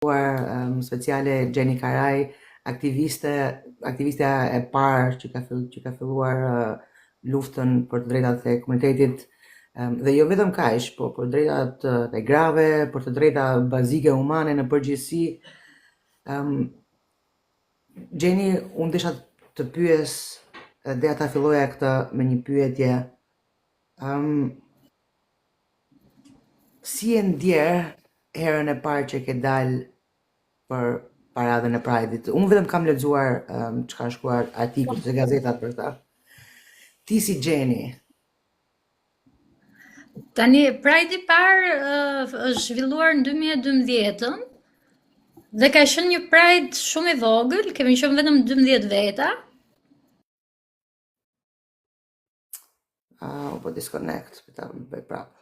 speciale Gjeni Karaj, aktivistja e parë që ka filluar luftën për të drejtat e komunitetit, dhe jo vetëm kaq, po për drejtat e grave, për të drejta bazike humane në përgjithësi. Gjeni, unë desha të pyes dhe ta filloja këtë me një pyetje. Si e ndjer herën e parë që ke dalë për paradën e Pride-it? Unë vetëm kam lexuar çka ka shkruar artikull të gazetat për ta. Ti si Gjeni? Tani, Pride i parë është zhvilluar në 2012 dhe ka qenë një Pride shumë i vogël, kemi qenë vetëm 12 veta. U po disconnect, ta bëj prapë.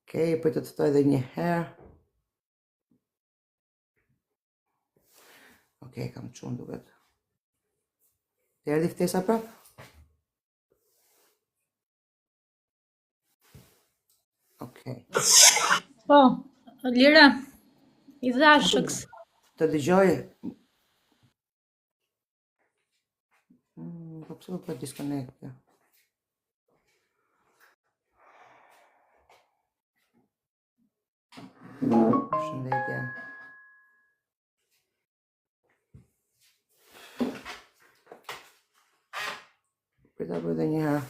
Okej, po të fitoj edhe një herë. Okej, kam çuar duket. Të erdhi ftesa prapë? Okej. Po, Lira, i dashëks. Të dëgjoj. Po pse po disconnect? Shëndetje. Prita për dhe një herë.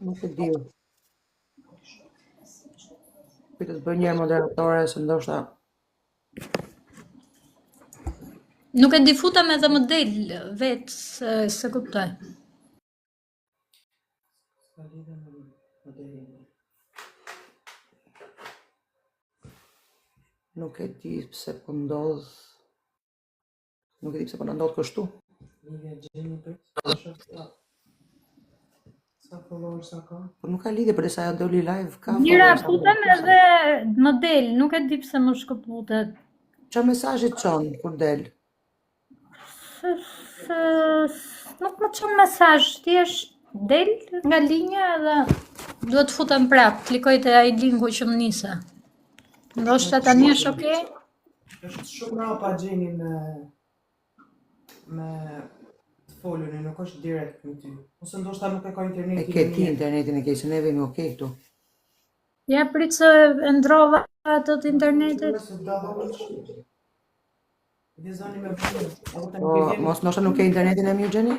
Nuk e di. Prita të bëj një herë moderatore, se ndoshta Nuk e di futem edhe më del vetë se kuptoj. Nuk e di pse po ndodh. Nuk e di pse po na ndodh kështu. Po nuk ka lidhje, përsa ajo doli live ka. Lira, futem edhe më del, nuk e di pse më shkëputet. Çfarë mesazhi çon kur del? Nuk më çon mesazh, thjesht del nga linja dhe duhet futem prap, klikoj te ai linku që më nisa. Ndoshta tani është okay? Është shumë rapa Gjeni me të folën, nuk është direkt me ty. Ose ndoshta nuk e ka internetin. E ke ti internetin e ke, se neve jemi okay këtu. Ja, prit se e ndrova atë të internetit. Vizoni me punë. Po, mos ndoshta nuk ke internetin e mirë, Gjeni?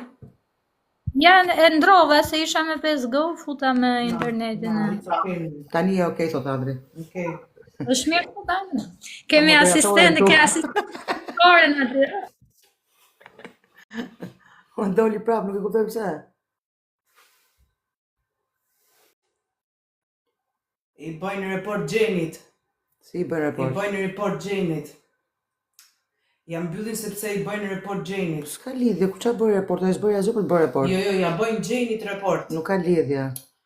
Ja, e ndrova se isha me 5Go, futa me internetin. Tani e okay, thot Andri. Okej. Është mirë po tani. Kemi asistente, ke asistentore në aty. O ndoli prap, nuk e kuptoj pse. I bëjnë report Gjenit. Si i bën I report? bëjnë report Gjenit. Ja mbyllin sepse i bëjnë report Gjenit. S'ka lidhje, ku çfarë bëj report? Ai s'bëri asgjë për të bërë report. Jo, ja bëjnë Gjenit report. Nuk ka lidhje.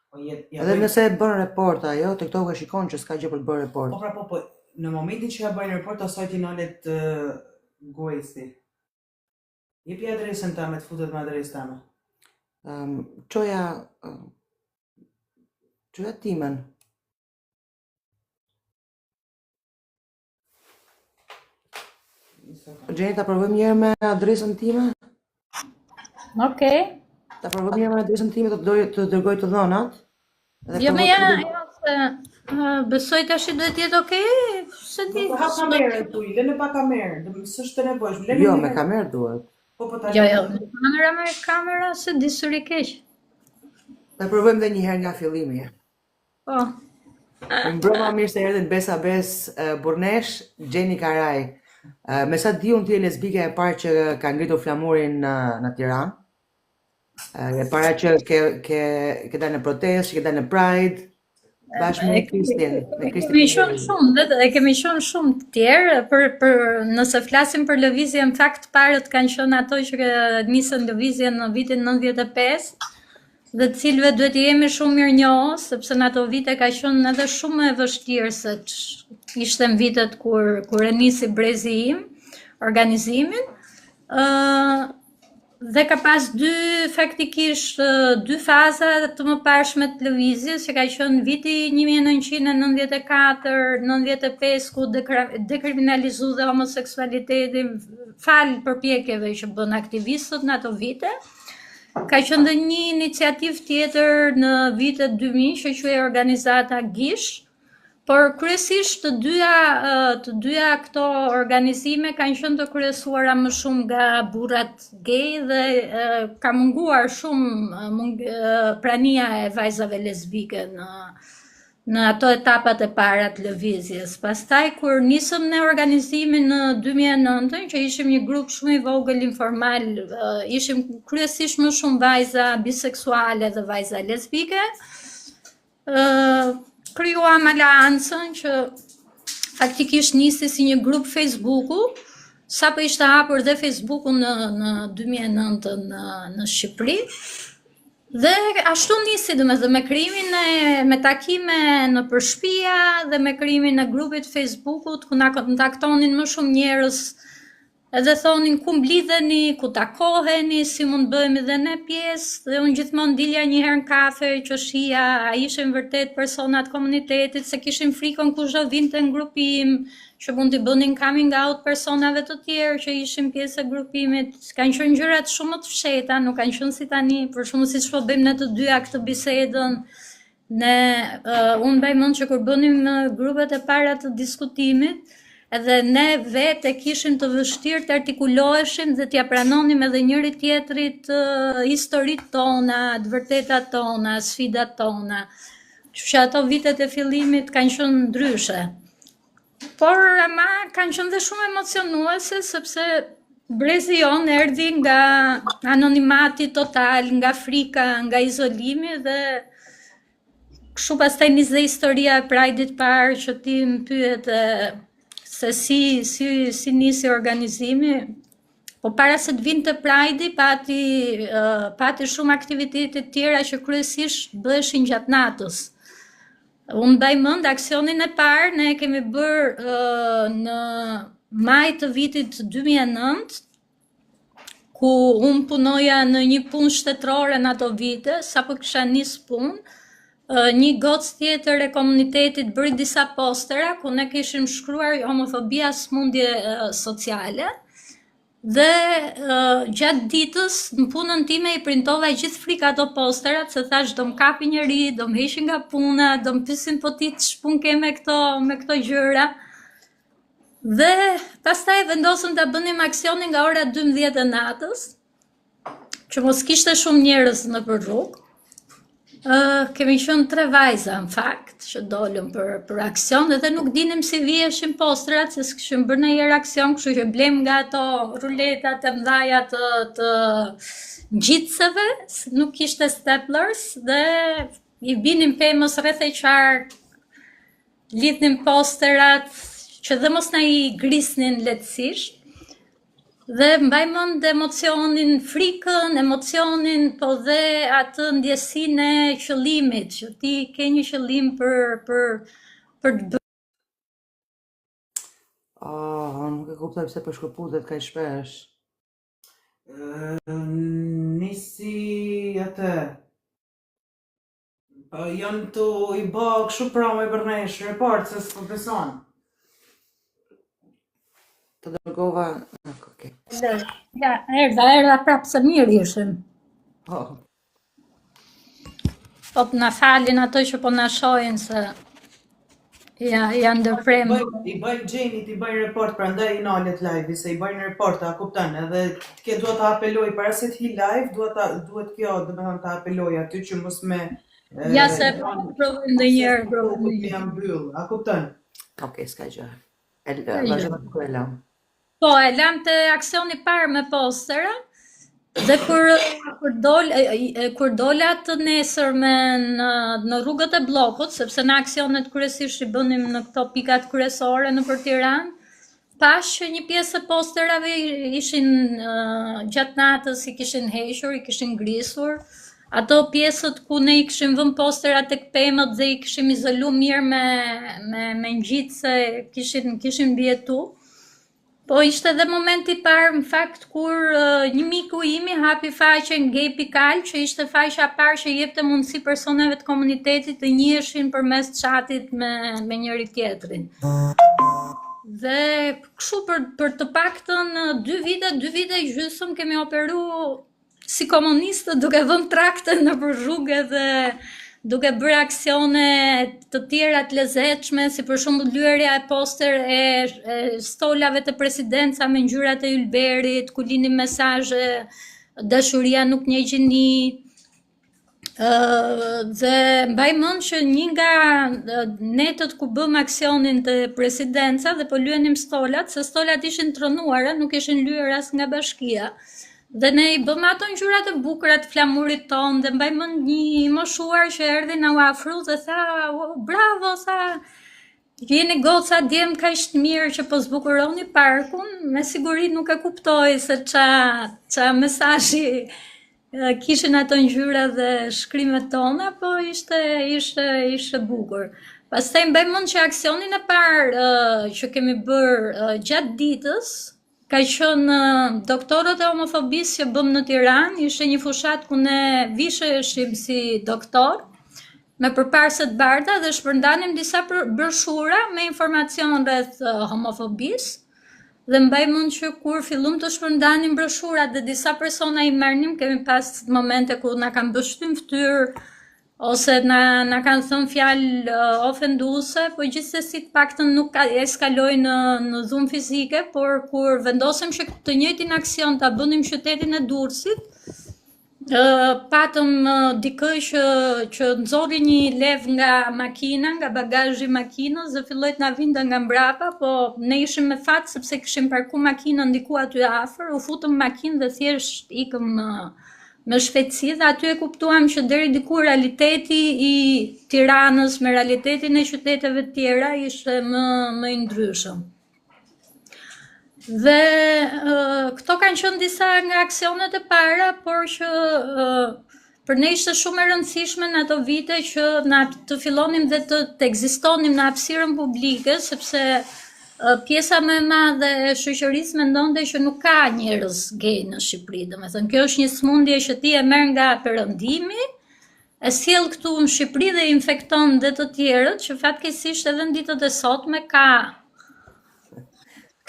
Edhe nëse e bën report ajo, TikTok e shikon që s'ka gjë për të bërë report. Po pra po, në momentin që ja bëjnë report, asaj t'i nalet Guesti. Jepi adresën tame, të futet me adresën tame. Çoja timen. Gjeni, ta provojmë një herë me adresën time? Okej. Ta provojmë një herë me adresën time, të dërgoj të dhënat. Jo, me ja, se besoj tash duhet jetë okay, se di. Po hap kamerën tuaj, lënë pa kamerë, s'është të nevojshme. Jo, me kamerë duhet. Po ta. Jo, me kamera se di syri keq. Ta provojmë edhe një herë nga fillimi. Po. Mbrëma mirë se erdhën Besa Bes Burnesh, Gjeni Karaj. Me sa di unë ti e lesbike e parë që ka ngritur flamurin në Tiranë. E para që ke dalë në protestë, që ke dalë në Pride, bashkë me Kristin. Kemi qenë shumë, dhe kemi qenë shumë të tjerë, për nëse flasim për lëvizje, në fakt parët kanë qenë ato që nisën lëvizjen në vitin 95, dhe të cilëve duhet të jemi shumë mirënjohës, sepse në ato vite ka qenë edhe shumë e vështirë se ishte në vitet kur e nisi brezi im, organizimin. Dhe ka pas faktikisht dy faza të mëparshme të lëvizjes, që ka qenë viti 1994-95, ku dekriminalizu dhe homoseksualitetin falë përpjekjeve që bën aktivistët në ato vite. Ka qenë dhe një iniciativë tjetër në vitet 2000 që quhej Organizata Gish, por kryesisht të dyja këto organizime kanë qenë të kryesuara më shumë nga burrat gay dhe ka munguar shumë prania e vajzave lesbike në ato etapat e para të lëvizjes. Pastaj kur nisëm në organizimin në 2009, që ishim një grup shumë i vogël informal, ishim kryesisht më shumë vajza biseksuale dhe vajza lesbike, krijuam aleancën që faktikisht nisi si një grup Facebooku, sapo ishte hapur dhe Facebooku në 2009 në Shqipëri. Dhe ashtu nisi me krijimin me takime në përshpia dhe me krijimin e grupit Facebookut ku na kontaktonin më shumë njerëz edhe thonin ku mblidheni, ku takoheni, si mund bëhemi dhe ne pjesë, dhe unë gjithmonë dilja një herë në kafe që shija, a ishin vërtet personat komunitetit, se kishin frikën kush do vinte në grupim, që mund t'i bënin coming out personave të tjerë që ishin pjesë e grupimit. Kanë qenë gjërat shumë të fshehta, nuk kanë qenë si tani, për shembull siç po bëjmë ne të dyja këtë bisedën. Unë mbaj mend që kur bënim grupet e para të diskutimit, edhe ne vetë kishim të vështirë të artikuloheshim dhe t'ja pranonim edhe njëri tjetrit historitë tona, të vërtetat tona, sfidat tona. Që ato vitet e fillimit kanë qenë ndryshe. Por ama kanë qenë dhe shumë emocionuese, sepse brezi jonë erdhi nga anonimati total, nga frika, nga izolimi, dhe kështu pastaj nis dhe historia e Pride-it parë që ti më pyet se si nisi organizimi. Po para se të vinte Pride-i pati shumë aktivitete tjera që kryesisht bëheshin gjatë natës. Unë mbaj mend aksionin e parë ne kemi bërë në maj të vitit 2009, ku unë punoja në një punë shtetërore në ato vite, sapo kisha nis punë. Një gocë tjetër e komunitetit bëri disa postera ku ne kishim shkruar homofobia smundje sociale. Dhe gjatë ditës në punën time i printova gjithë frika ato posterat, se thash do më kapi njëri, do më heshin nga puna, do më pyesin po ti ç'pun ke me këto gjëra. Dhe pastaj vendosëm ta bënim aksionin nga ora 12 e natës, që mos kishte shumë njerëz nëpër rrugë. Kemi qenë 3 vajza në fakt që dolëm për aksion, edhe nuk dinim si viheshin postrat, se s'kishim bërë ndonjëherë aksion, kështu që blem nga ato ruletat e mëdhaja të ngjitseve, nuk kishte staplers, dhe i binin pemës rreth e qark, lidhnim posterat që dhe mos na i grisnin lehtësisht. Dhe mbaj mend emocionin, frikën, po dhe atë ndjesinë e qëllimit, që ti ke një qëllim për të bërë. Nuk e kuptoj pse po shkëputet kaq shpesh. Nisi atë. Janë të i bë kështu pramë për nesh report se s'po beson. Të dërgova... Okay. Ja, erdha prapë se mirë ishim. Po të na falin ato që po na shohin se janë ndërprem. I bëj Gjeni, i bëj report, prandaj i nalet live, se i bëjnë report, a kupton, edhe duhet të apeloj para se të hi live, duhet kjo, domethënë të apeloj aty që mos me ja se provojmë ndonjëherë, jam mbyll, a kupton? Okej, s'ka gjë. Vazhdo ku e lam. Po, e lam të aksioni parë me postera, dhe kur dola të nesërme në rrugët e bllokut, sepse në aksionet kryesisht i bënim në këto pikat kryesore nëpër Tiranë, pash që një pjesë e posterave ishin gjatë natës, i kishin hequr, i kishin ngrisur, ato pjesët ku ne I kishim vënë posterat tek pemët dhe I kishim izolu mirë me ngjitse se kishin mbijetu. Po ishte edhe momenti I parë në fakt kur një miku imi hapi faqen Gay Pikal, që ishte faqja e parë që jepte mundësi personave të komunitetit të njiheshin përmes chatit me njëri tjetrin. Dhe kështu për të paktën 2 vite gjysmë kemi operu si komunistë duke vënë trakte nëpër rrugë dhe duke bërë aksione të tjera të lezetshme, si për shembull lyerja e poster e stolave të presidenca me ngjyrat e ylberit, ku linin mesazhe dashuria nuk njeh gjini. Dhe mbaj mend që një nga netët ku bëm aksionin të presidenca dhe po lyenim stolat, se stolat ishin tronuara, nuk ishin lyer as nga bashkia. Dhe ne I bëm ato ngjyrat e bukura të flamurit ton, dhe mbaj mend një moshuar që erdhi na u afru dhe tha, bravo, tha, jeni goca djem kaq të mirë që po zbukuroni parkun, me siguri nuk e kuptoi se ça mesazhi kishin ato ngjyra dhe shkrimet tona, po ishte bukur. Pastaj mbaj mend që aksionin e parë që kemi bërë gjatë ditës ka qenë doktorët e homofobisë që bëm në Tiranë, ishte një fushat ku ne visheshim si doktor, me përparse të bardha dhe shpërndanim disa broshura me informacion rreth homofobisë. Dhe mbaj mend që kur fillum të shpërndanim broshurat dhe disa persona I merrnim, kemi pas momente ku na kanë bështym fytyrë ose na kanë thënë fjalë ofenduese, po gjithsesi të paktën nuk eskaloi në dhunë fizike, por kur vendosëm që të njëjtin aksion ta bënim qytetin e Durrësit, patëm dikë që nxorri një lev nga makina, nga bagazhi I makinës dhe filloi të na vinte nga mbrapa, po ne ishim me fat sepse kishim parku makinën diku aty afër, u futëm në makinë dhe thjesht ikëm me shpejtësi dhe aty e kuptuam që deri diku realiteti I Tiranës me realitetin e qyteteve të tjera ishte më I ndryshëm. Dhe këto kanë qenë disa nga aksionet e para, por që për ne ishte shumë e rëndësishme në ato vite që të fillonim dhe të ekzistonim në hapësirën publike, sepse pjesa më e madhe e shoqërisë mendonte që nuk ka njerëz gay në Shqipëri. Domethënë kjo është një smundje që ti e merr nga perëndimi, e sjell këtu në Shqipëri dhe infekton dhe të tjerët, që fatkeqësisht edhe në ditët e sotme ka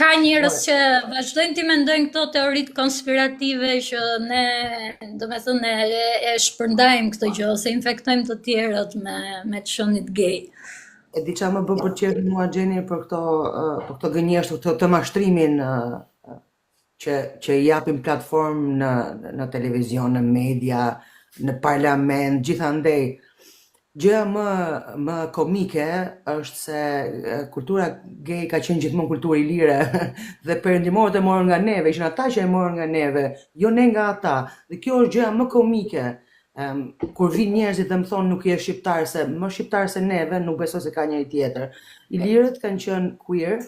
njerëz që vazhdojnë të mendojnë këto teoritë konspirative që ne, domethënë, e shpërndajmë këtë gjë ose infektojmë të tjerët me çonit gay. E di qa më bën për qefi mua Gjeni për këto gënjeshtu, të mashtrimin që I japim platformë në televizion, në media, në parlament, gjithandej. Gjëja më komike është se kultura gay ka qenë gjithmonë kulturë I lire dhe perëndimorët e morën nga neve, ishin ata që e morën nga neve, jo ne nga ata. Dhe kjo është gjëja më komike. Kur vin njerëzit dhe më thonë nuk je shqiptar, se më shqiptar se neve, nuk besoj se ka njëri tjetër. I lirët kanë qenë queer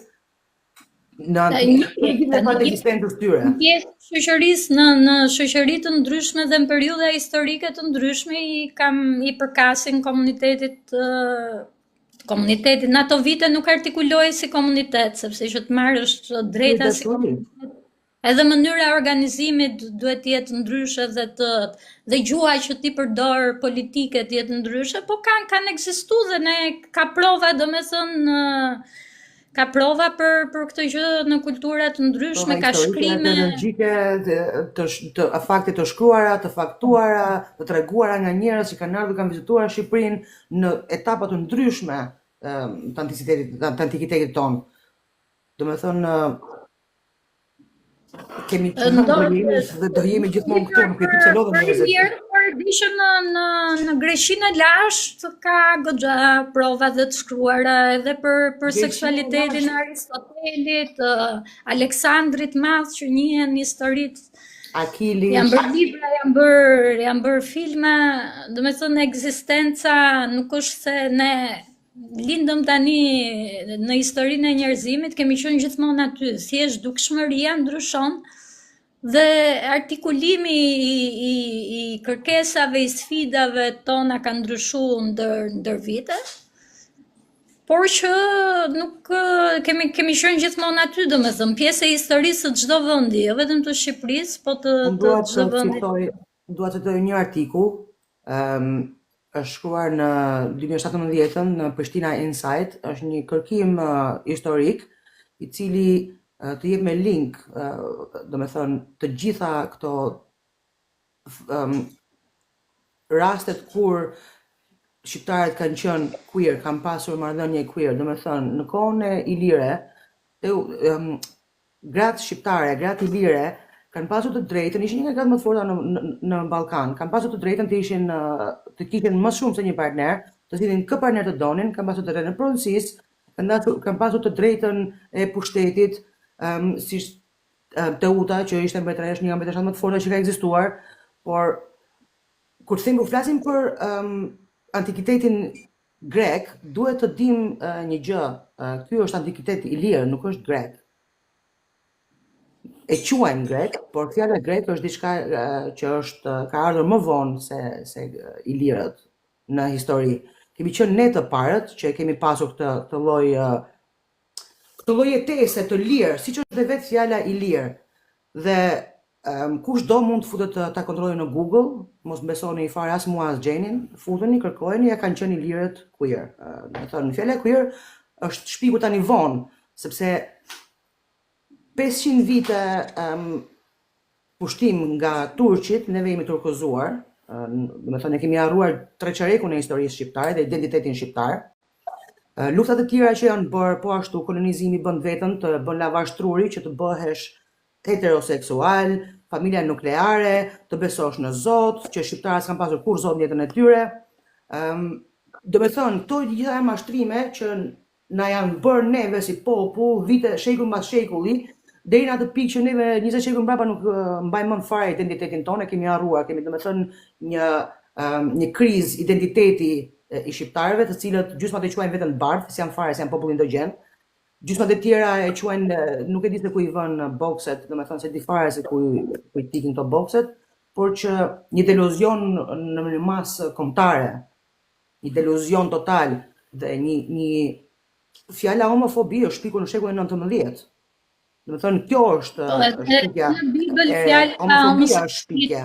në ekzistencës tyre. Në pjesë shoqërisë në shoqëri të ndryshme dhe në periudha historike të ndryshme I përkasin komunitetit në ato vite nuk artikuloi si komunitet, sepse që të marrësh drejta si komunitet. Edhe mënyra e organizimit duhet të jetë ndryshe dhe gjuha që ti përdor politike të jetë ndryshe, po kanë ekzistuar dhe ne ka prova, domethënë ka prova për këtë gjë në kultura të ndryshme, ka shkrime të fakte të shkruara, të faktuara, të treguara nga njerëz që kanë ardhur kanë vizituar Shqipërinë në etapa të ndryshme të antikitetit tonë. Domethënë kemi dhe do jemi gjithmonë këtu, nuk e di pse lodhen njerëzit. Por di që në Greqinë e lashtë ka goxha prova dhe të shkruara edhe për seksualitetin e Aristotelit, Aleksandrit Madh që njihen historitë. Akili. Janë bërë libra, janë bërë filma, domethënë ekzistenca nuk është se ne lindëm tani në historinë e njerëzimit, kemi qenë gjithmonë aty, thjesht dukshmëria ndryshon dhe artikulimi i kërkesave, i sfidave tona ka ndryshuar ndër vite. Por që nuk kemi qenë gjithmonë aty, domethënë, pjesë e historisë të çdo vendi, jo vetëm të Shqipërisë, po të çdo vendi. Dua të citoj një artikull, është shkruar në 2017 në Prishtina Insight, është një kërkim historik i cili të jep me link, domethënë, të gjitha këto rastet kur shqiptarët kanë qenë queer, kanë pasur marrëdhënie queer, domethënë në kohën e Ilire, gratë shqiptare, gratë ilire kanë pasur të drejtën, ishin një nga gratë më të forta në Ballkan, kanë pasur të drejtën të kishin më shumë se një partner, të cilin kë partner të donin, kanë pasur të drejtën e pronësisë, kanë pasur të drejtën e pushtetit, si Teuta, që ishte mbretëresh, një nga mbretëreshat më të forta që ka ekzistuar, por kur flasim për antikitetin grek, duhet të dim një gjë, ky është antikitet ilir, nuk është grek. E quajmë grek, por fjala grek është diçka që ka ardhur më vonë se ilirët në histori. Kemi qenë ne të parët që kemi pasur këtë lloj jetese të lirë, siç është dhe vetë fjala ilir. Dhe kush do mund të futet ta kontrollojë në Google, mos besoni fare as mua as Gjenin, futeni, kërkojeni, ja kanë qenë ilirët queer. Do thonë, fjala queer është shpikur tani vonë, sepse 500 vite pushtim nga turqit, neve jemi turkozuar, do të thonë kemi harruar treqarekun e historisë shqiptare dhe identitetin shqiptar. Luftat e tjera që janë bërë, po ashtu kolonizimi bën vetën të bën lavash truri që të bëhesh heteroseksual, familja nukleare, të besosh në Zot, që shqiptarët s'kan pasur kur Zot në jetën e tyre. Do me thonë, këto gjitha janë mashtrime që na janë bërë neve si popull, vite, shekull mbas shekulli, deri në atë pikë që neve 20 shekull mbrapa nuk mbajmë mend fare identitetin tonë, kemi harruar, kemi do me thënë një krizë identiteti i shqiptarëve, të cilët gjysmat e quajnë veten bardh, si janë fare, si janë popull indogjen. Gjysmat e tjera e quajnë, nuk e di se ku i vënë bokset, do me thënë se di fare se ku i tikin këto bokset, por që një deluzion në një masë kombëtare, një deluzion total dhe një fjala homofobi është shpikur në shekullin 19. Do me thënë kjo është shpikja, homofobia është shpikja.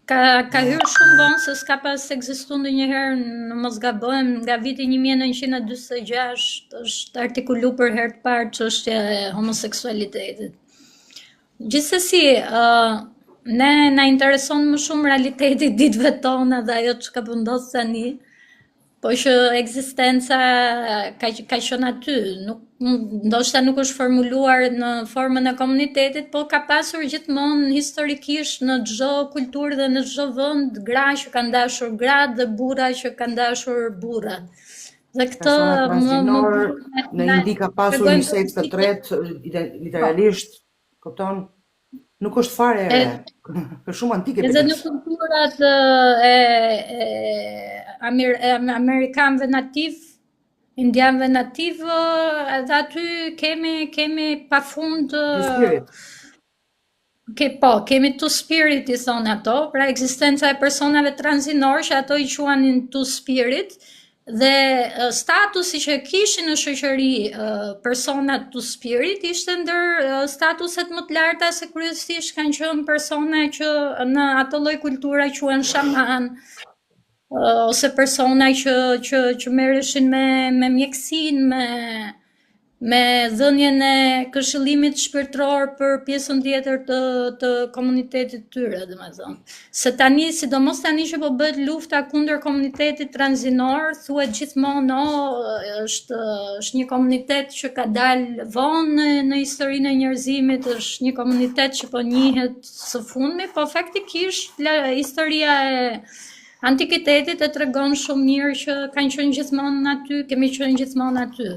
Ka hyrë shumë vonë se s'ka pas ekzistuar ndonjëherë, në mos gabojmë, nga viti 1946 është artikulu për herë të parë çështja e homoseksualitetit. Gjithsesi, ne na intereson më shumë realiteti ditëve tona dhe ajo çka po ndodh tani, po që ekzistenca ka qenë aty, ndoshta nuk është formuluar në formën e komunitetit, po ka pasur gjithmonë historikisht në çdo kulturë dhe në çdo vend gra që kanë dashur gra dhe burra që kanë dashur burra. Dhe këtë në Indi ka pasur një seks të tretë, literalisht, kupton? Nuk është fare e re, është shumë antike. Edhe në kulturat amerikanëve nativ, indianëve nativ, edhe aty kemi pafund kemi two spirit i thonë ato, pra ekzistenca e personave transinor që ato i quanin two spirit, dhe statusi që kishin në shoqëri personat two spirit ishte ndër statuset më të larta, se kryesisht kanë qenë persona që në ato lloj kultura quhen shaman, ose persona që merreshin me mjekësinë, me dhënien e këshillimit shpirtëror për pjesën tjetër të komunitetit tyre, domethënë. Se tani, sidomos tani që po bëhet lufta kundër komunitetit transinor, thuhet gjithmonë, është një komunitet që ka dalë vonë në historinë e njerëzimit, është një komunitet që po njihet së fundmi, po faktikisht historia e antikitetit e tregon shumë mirë që kanë qenë gjithmonë aty, kemi qenë gjithmonë aty.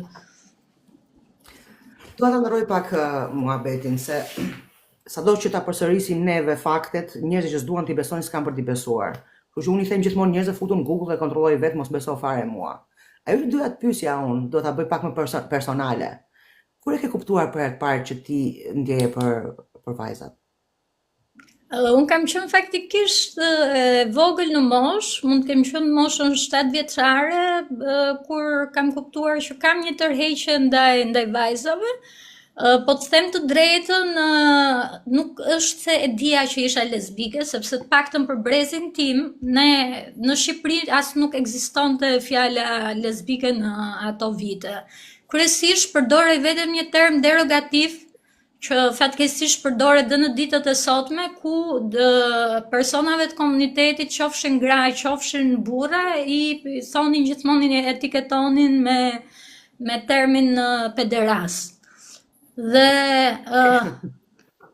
Dua ta ndroj pak muhabetin, se sado që ta përsërisim neve faktet, njerëzit që s'duan t'i besojnë s'kan për t'i besuar. Kështu që unë i them gjithmonë njerëzve futun në Google dhe kontrolloj vetë, mos beso fare mua. Ajo që doja të pyesja unë, do ta bëj pak më personale. Kur e ke kuptuar për herë të parë që ti ndjeje për vajzat? Unë kam qenë faktikisht vogël në mosh, mund të kem qenë moshën 7 vjeçare, kur kam kuptuar që kam një tërheqje ndaj vajzave. Po të them të drejtën, nuk është se e dija që isha lesbike, sepse të paktën për brezin tim, në Shqipëri as nuk ekzistonte fjala lesbike në ato vite. Kryesisht përdorej vetëm një term derogativ, që fatkeqësisht përdoret dhe në ditët e sotme, ku personave të komunitetit, qofshin gra, qofshin burra, i thonin gjithmonë, i etiketonin me termin pederast. Dhe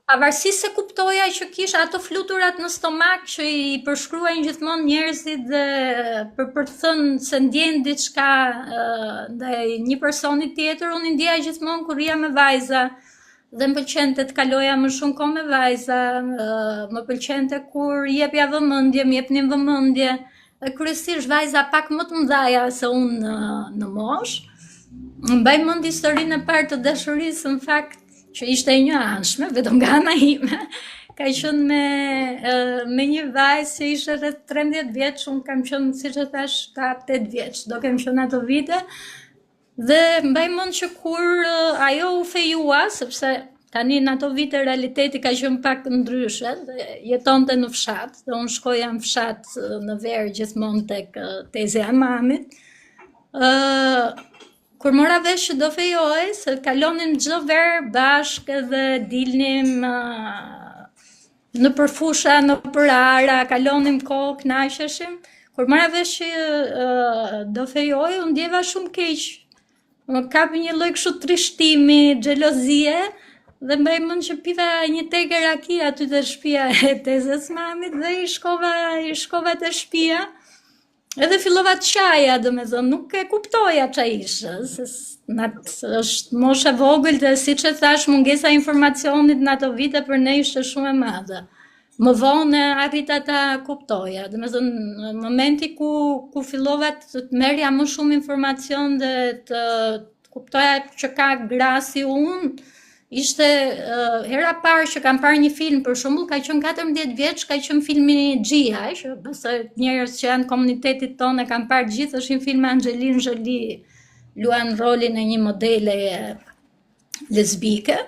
pavarësisht se kuptoja që kisha ato fluturat në stomak që i përshkruajnë gjithmonë njerëzit dhe për të thënë se ndjen diçka ndaj një personi tjetër, unë ndjeja gjithmonë kur rija me vajza. Dhe më pëlqente të kaloja më shumë kohë me vajza, më pëlqente kur jepja vëmendje, më jepnin vëmendje, kryesisht vajza pak më të mëdhaja se unë në mosh. Mbaj mend historinë e parë të dashurisë, në fakt, që ishte e njëanshme, vetëm nga ana ime. Ka qenë me një vajzë që ishte rreth 13 vjeç, unë kam qenë, siç e thash, 8 vjeç, do kem qenë ato vite. Dhe mbaj mend që kur ajo u fejua, sepse tani në ato vite realiteti ka qenë pak ndryshe, dhe jetonte në fshat, dhe unë shkoja në fshat në verë gjithmonë tek tezja e mamit. Kur mora vesh që do fejoj, se kalonim çdo verë bashkë dhe dilnim në përfusha, në përara, kalonim kohë, kënaqeshim. Kur mora vesh që do fejoj, unë ndjeva shumë keq. Më kapi një lloj kështu trishtimi, xhelozie, dhe mbaj mend që piva një tegë raki aty te shtëpia e tezës mamit dhe i shkova te shtëpia. Edhe fillova të qaja, domethënë, nuk e kuptoja ç'a ishte, se është mosha vogël dhe siç e thash, mungesa e informacionit në ato vite për ne ishte shumë e madhe. Më vonë arrita ta kuptoja, domethënë në momenti ku fillova të merrja më shumë informacion dhe të kuptoja që ka gra si unë, ishte hera parë që kam parë një film, për shembull, ka qenë 14 vjeç, ka qenë filmi Xhia, që besoj njerëz që janë komunitetit tonë kanë parë gjithë, është një film me Angelina Jolie, luan rolin e një modele lesbike.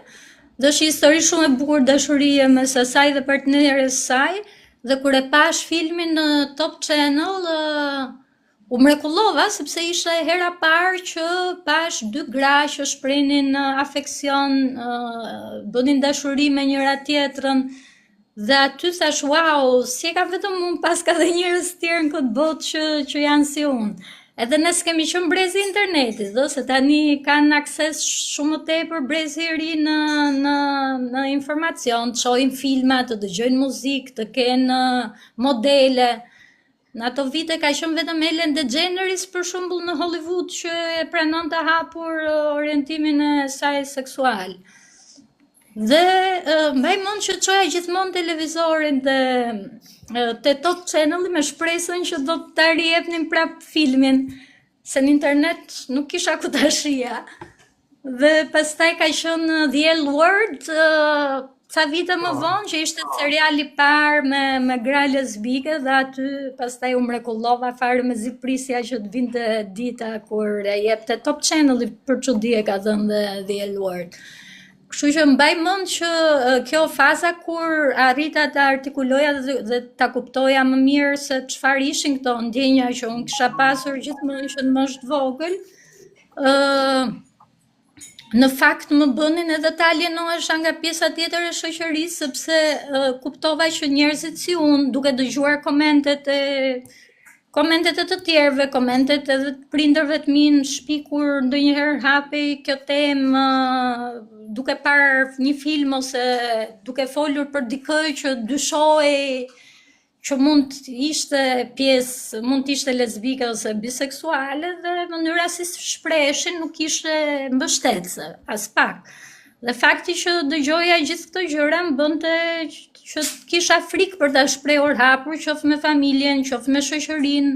Dhe është histori shumë e bukur dashurie mes asaj dhe partneres saj, dhe kur e pash filmin në Top Channel, u mrekullova sepse ishte hera parë që pash dy gra që shprenin afeksion, bënin dashuri me njëra tjetrën, dhe aty thash, wow, si e ka vetëm unë, pas ka dhe njerëz tjerë në këtë botë që janë si unë. Edhe ne s'kemi qenë brezi internetit, do se tani kanë akses shumë të tepër brezi i ri në informacion, të shohin filma, të dëgjojnë muzikë, të kenë modele. Në ato vite ka qenë vetëm Ellen DeGeneres për shembull në Hollywood që e pranon të hapur orientimin e saj seksual. Dhe mbaj mend që çoja gjithmonë televizorin te Top Channel me shpresën që do ta rijepnin prap filmin, se në internet nuk kisha ku ta shija. Dhe pastaj ka qenë The L Word, ca vite më vonë, që ishte seriali i parë me gra lesbike, dhe aty pastaj u mrekullova fare me ziprisja që të vinte dita kur e jepte Top Channel, për çudi e ka dhënë dhe The L Word. Kështu që mbaj mend që kjo faza kur arrita ta artikuloja dhe ta kuptoja më mirë se çfarë ishin këto ndjenja që unë kisha pasur gjithmonë që në moshë të vogël, në fakt më bënin edhe të alienohesha nga pjesa tjetër e shoqërisë, sepse kuptova që njerëzit si unë, duke dëgjuar komentet e të tjerëve, komentet edhe të prindërve të mi në shtëpi kur ndonjëherë hapej kjo temë, duke parë një film ose duke folur për dikë që dyshohej që mund të ishte lesbike ose biseksuale, dhe mënyra si shpreheshin nuk ishte mbështetëse, as pak. Dhe fakti që dëgjoja gjithë këto gjëra më bënte që kisha frikë për ta shprehur hapur, qoftë me familjen, qoftë me shoqërinë.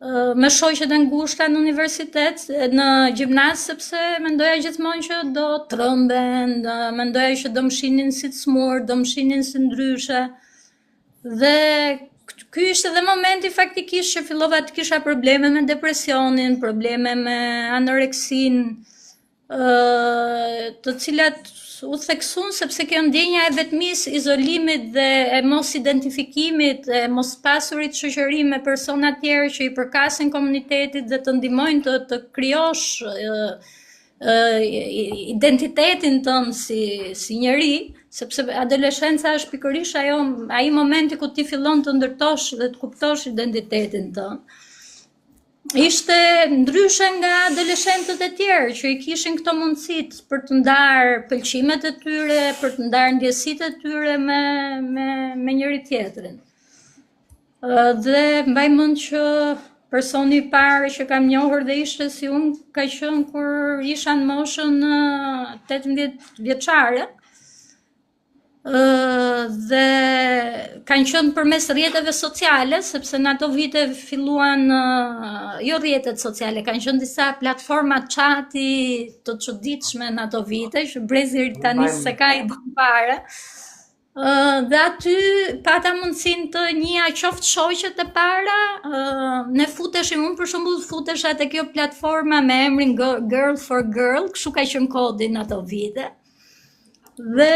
me shoqet e ngushta në universitet, në gjimnaz, sepse mendoja gjithmonë që do trëmben, mendoja që do më shihnin si të smur, do më shihnin si ndryshe. Dhe ky ishte edhe momenti faktikisht që fillova të kisha probleme me depresionin, probleme me anoreksin, të cilat u theksun sepse kjo ndjenja e vetmis, izolimit dhe e mos identifikimit, e mos pasurit shoqëri me persona tjerë që i përkasin komunitetit dhe të ndihmojnë të krijosh identitetin tënd si njeri, sepse adoleshenca është pikërisht ai momenti ku ti fillon të ndërtosh dhe të kuptosh identitetin tënd. Ishte ndryshe nga adoleshentët e tjerë që i kishin këto mundësit për të ndarë pëlqimet e tyre, për të ndarë ndjesitë e tyre me njëri tjetrin. Dhe mbaj mend që personi i parë që kam njohur dhe ishte si unë ka qenë kur isha në moshën 18 vjeçare. Dhe kanë qenë përmes rrjeteve sociale, sepse në ato vite filluan jo rrjetet sociale, kanë qenë disa platforma chati të çuditshme në ato vite, që brezi ritanis se ka i bën fare. Dhe aty pata mundësin të njëja qoftë shoqet e para, ne futeshim, unë për shembull futesha te kjo platforma me emrin Girl for Girl, kështu ka qenë kodi në ato vite. Dhe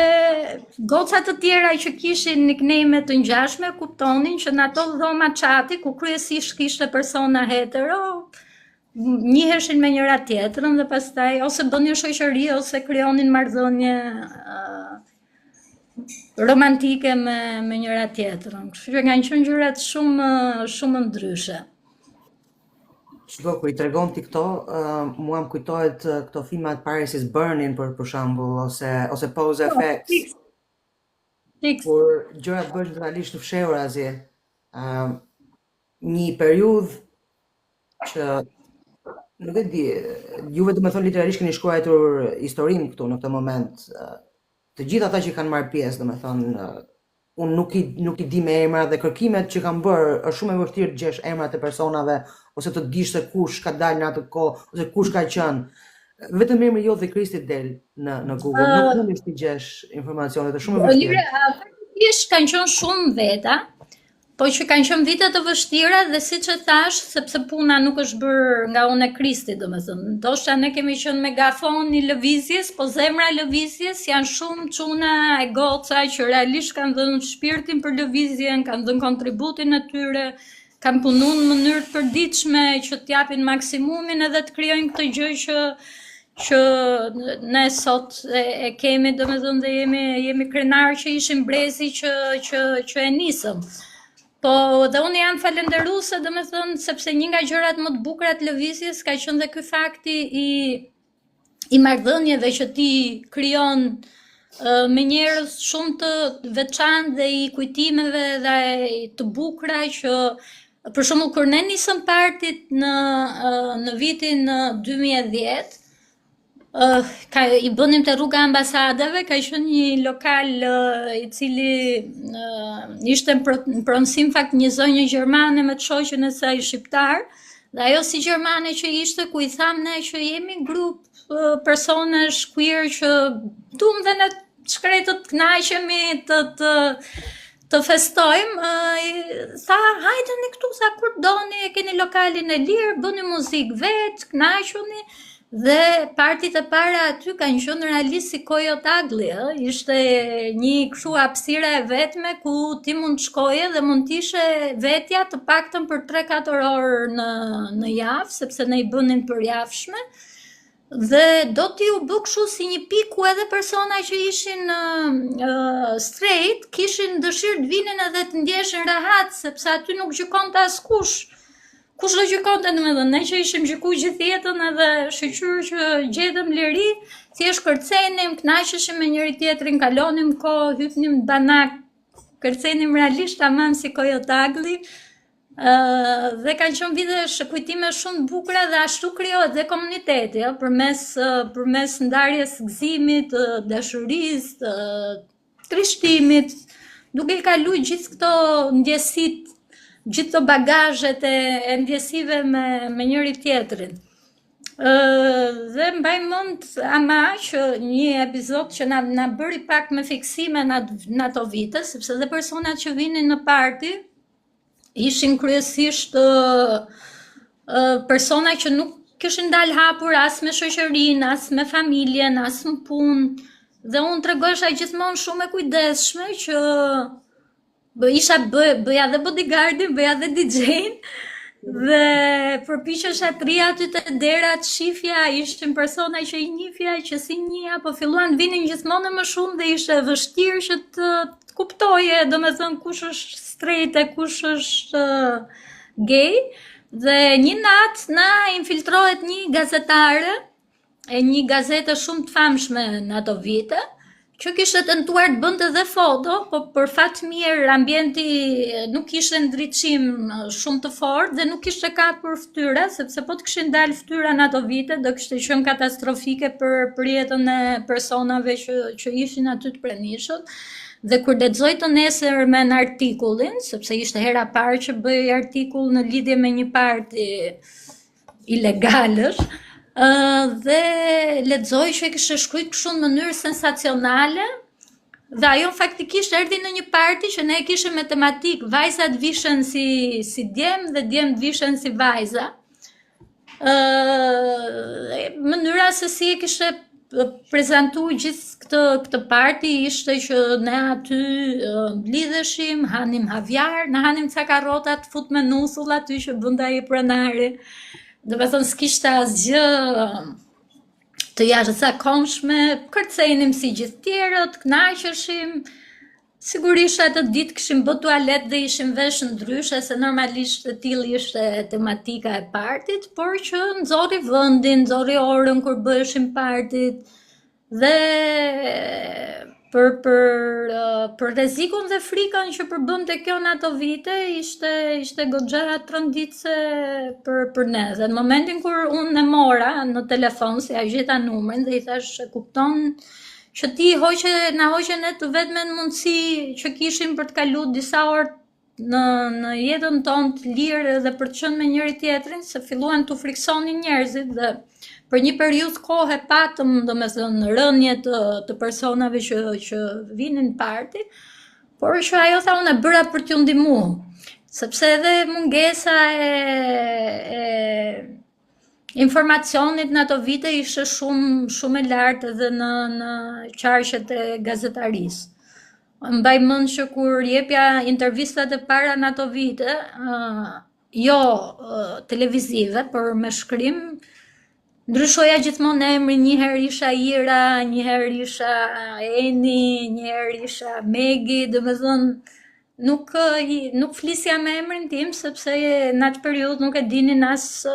gocat të tjera që kishin nickname të ngjashme kuptonin që në ato dhoma chati, ku kryesisht kishte persona hetero, njiheshin me njëra tjetrën dhe pastaj ose bënin shoqëri ose krijonin marrëdhënie romantike me njëra tjetrën. Kështu që kanë qenë gjërat shumë ndryshe. Shiko, kur i tregon ti këto, mua më kujtohet këto filmat Paris is Burning për shembull, ose Pose FX. Kur gjërat bëhen realisht të fshehura asje. Një periudhë që nuk e di, juve domethënë literalisht keni shkruar historinë këtu në këtë moment. Të gjithë ata që kanë marrë pjesë, domethënë, unë nuk i di me emra dhe kërkimet që kam bërë, është shumë e vështirë të gjesh emrat e personave ose të dish se kush ka dalë në atë kohë ose kush ka qenë. Vetëm emri jo dhe Kristit del në Google, nuk mundi të gjesh informacionet, është shumë e vështirë. Faktikisht kanë qenë shumë veta, po që kanë qenë vite të vështira dhe siç e thash, sepse puna nuk është bërë nga unë e Kristit, domethënë. Ndoshta ne kemi qenë megafon i lëvizjes, po zemra e lëvizjes janë shumë çuna e goca që realisht kanë dhënë shpirtin për lëvizjen, kanë dhënë kontributin e tyre, kanë punuar në mënyrë të përditshme që të japin maksimumin edhe të krijojnë këtë gjë që ne sot e kemi, domethënë dhe jemi krenar që ishim brezi që e nisëm. Po dhe unë jam falenderuese, domethënë, sepse një nga gjërat më të bukura të lëvizjes ka qenë dhe ky fakti i marrëdhënieve që ti krijon me njerëz shumë të veçantë dhe i kujtimeve dhe të bukura që për shembull kur ne nisëm partit në vitin 2010, i bënim të rruga ambasadave, ka qenë një lokal i cili ishte në pronësim fakt një zonjë gjermane me të shoqën e saj shqiptar, dhe ajo si gjermane që ishte, ku i tham ne që jemi grup personash queer që duam dhe ne shkretët të kënaqemi të festojmë, tha hajteni këtu sa kur doni, e keni lokalin e lirë, bëni muzikë vetë, kënaquni. Dhe partit e para aty kanë qenë realisht si Coyote Ugly, ishte një kështu hapësira e vetme ku ti mund të shkoje dhe mund të ishe vetja të paktën për 3-4 orë në javë, sepse ne i bënin përjavshme. Dhe do t'i u bë kështu si një pikë ku edhe persona që ishin straight kishin dëshirë të vinin edhe të ndjeshin rahat, sepse aty nuk gjykonte askush. Kush do gjykonte, domethënë, ne që ishim gjykuar gjithë jetën edhe shoqyrë që gjetëm liri, thjesht kërcenim, kënaqeshim me njëri tjetrin, kalonim kohë, hypnim në banak, kërcenim realisht tamam si Coyote Ugly. Dhe kanë qenë vite kujtime shumë të bukura dhe ashtu krijohet dhe komuniteti, përmes ndarjes gëzimit, dashurisë, trishtimit, duke i kaluar gjithë këto ndjesitë gjithë të bagazhet e ndjesive me njëri tjetrin. Dhe mbaj mend ama që një epizod që na bëri pak me fiksime në ato vite, sepse dhe personat që vinin në parti ishin kryesisht persona që nuk kishin dalë hapur as me shoqërinë, as me familjen, as në punë. Dhe unë tregosha gjithmonë shumë e kujdesshme që bëja dhe bodyguardin, bëja dhe DJ-n, dhe përpiqesha të rria aty te derat, shifja, ishin persona që i njihja, që si njihja, po filluan vinin gjithmonë më shumë dhe ishte vështirë që të kuptoje, domethënë kush është straight e kush është gay. Dhe një natë na infiltrohet një gazetare e një gazete shumë të famshme në ato vite, që kishte tentuar të bënte dhe foto, po për fat mirë ambienti nuk kishte ndriçim shumë të fortë dhe nuk kishte kapur fytyra, sepse po të kishin dalë fytyra në ato vite do kishte qenë katastrofike për jetën e personave që ishin aty të pranishëm. Dhe kur lexoj të nesërmen artikullin, sepse ishte hera parë që bëj artikull në lidhje me një parti ilegalësh, dhe lexoj që e kishte shkruajtur kështu në mënyrë sensacionale, dhe ajo faktikisht erdhi në një parti që ne e kishim me tematik vajzat vishen si djem dhe djemt vishen si vajza. Mënyra se si e kishte prezantu gjithë këtë parti ishte që ne aty lidheshim, hanim havjar, ne hanim ca karrota të fut me nusull aty që bënda ai pronari. Do të thënë s'kishte asgjë të jashtëzakonshme, kërcenim si gjithë tjerët, kënaqeshim. Sigurisht atë ditë kishim bë tualet dhe ishim vesh ndryshe, se normalisht e tillë ishte tematika e partit, por që nxorri vendin, nxorri orën kur bëheshim partit, dhe për rrezikun dhe frikën që përbënte kjo në ato vite, ishte goxha tronditse për ne. Dhe në momentin kur unë e mora në telefon, se ja gjeta numrin dhe i thash e kupton që ti na hoqe ne të vetmen mundësi që kishim për të kaluar disa orë në jetën tonë të lirë dhe për të qenë me njëri tjetrin, se filluan të friksonin njerëzit dhe për një periudhë kohe patëm, domethënë rënje të personave që vinin parti, por që ajo tha unë e bëra për t'ju ndihmuar, sepse edhe mungesa e informacionit në ato vite ishte shumë e lartë edhe në qarqet e gazetarisë. Mbaj mend që kur jepja intervistat e para në ato vite, jo televizive, por me shkrim, ndryshoja gjithmonë emrin, njëherë isha Ira, njëherë isha Eni, njëherë isha Megi, domethënë nuk flisja me emrin tim, sepse në atë periudhë nuk e dinin as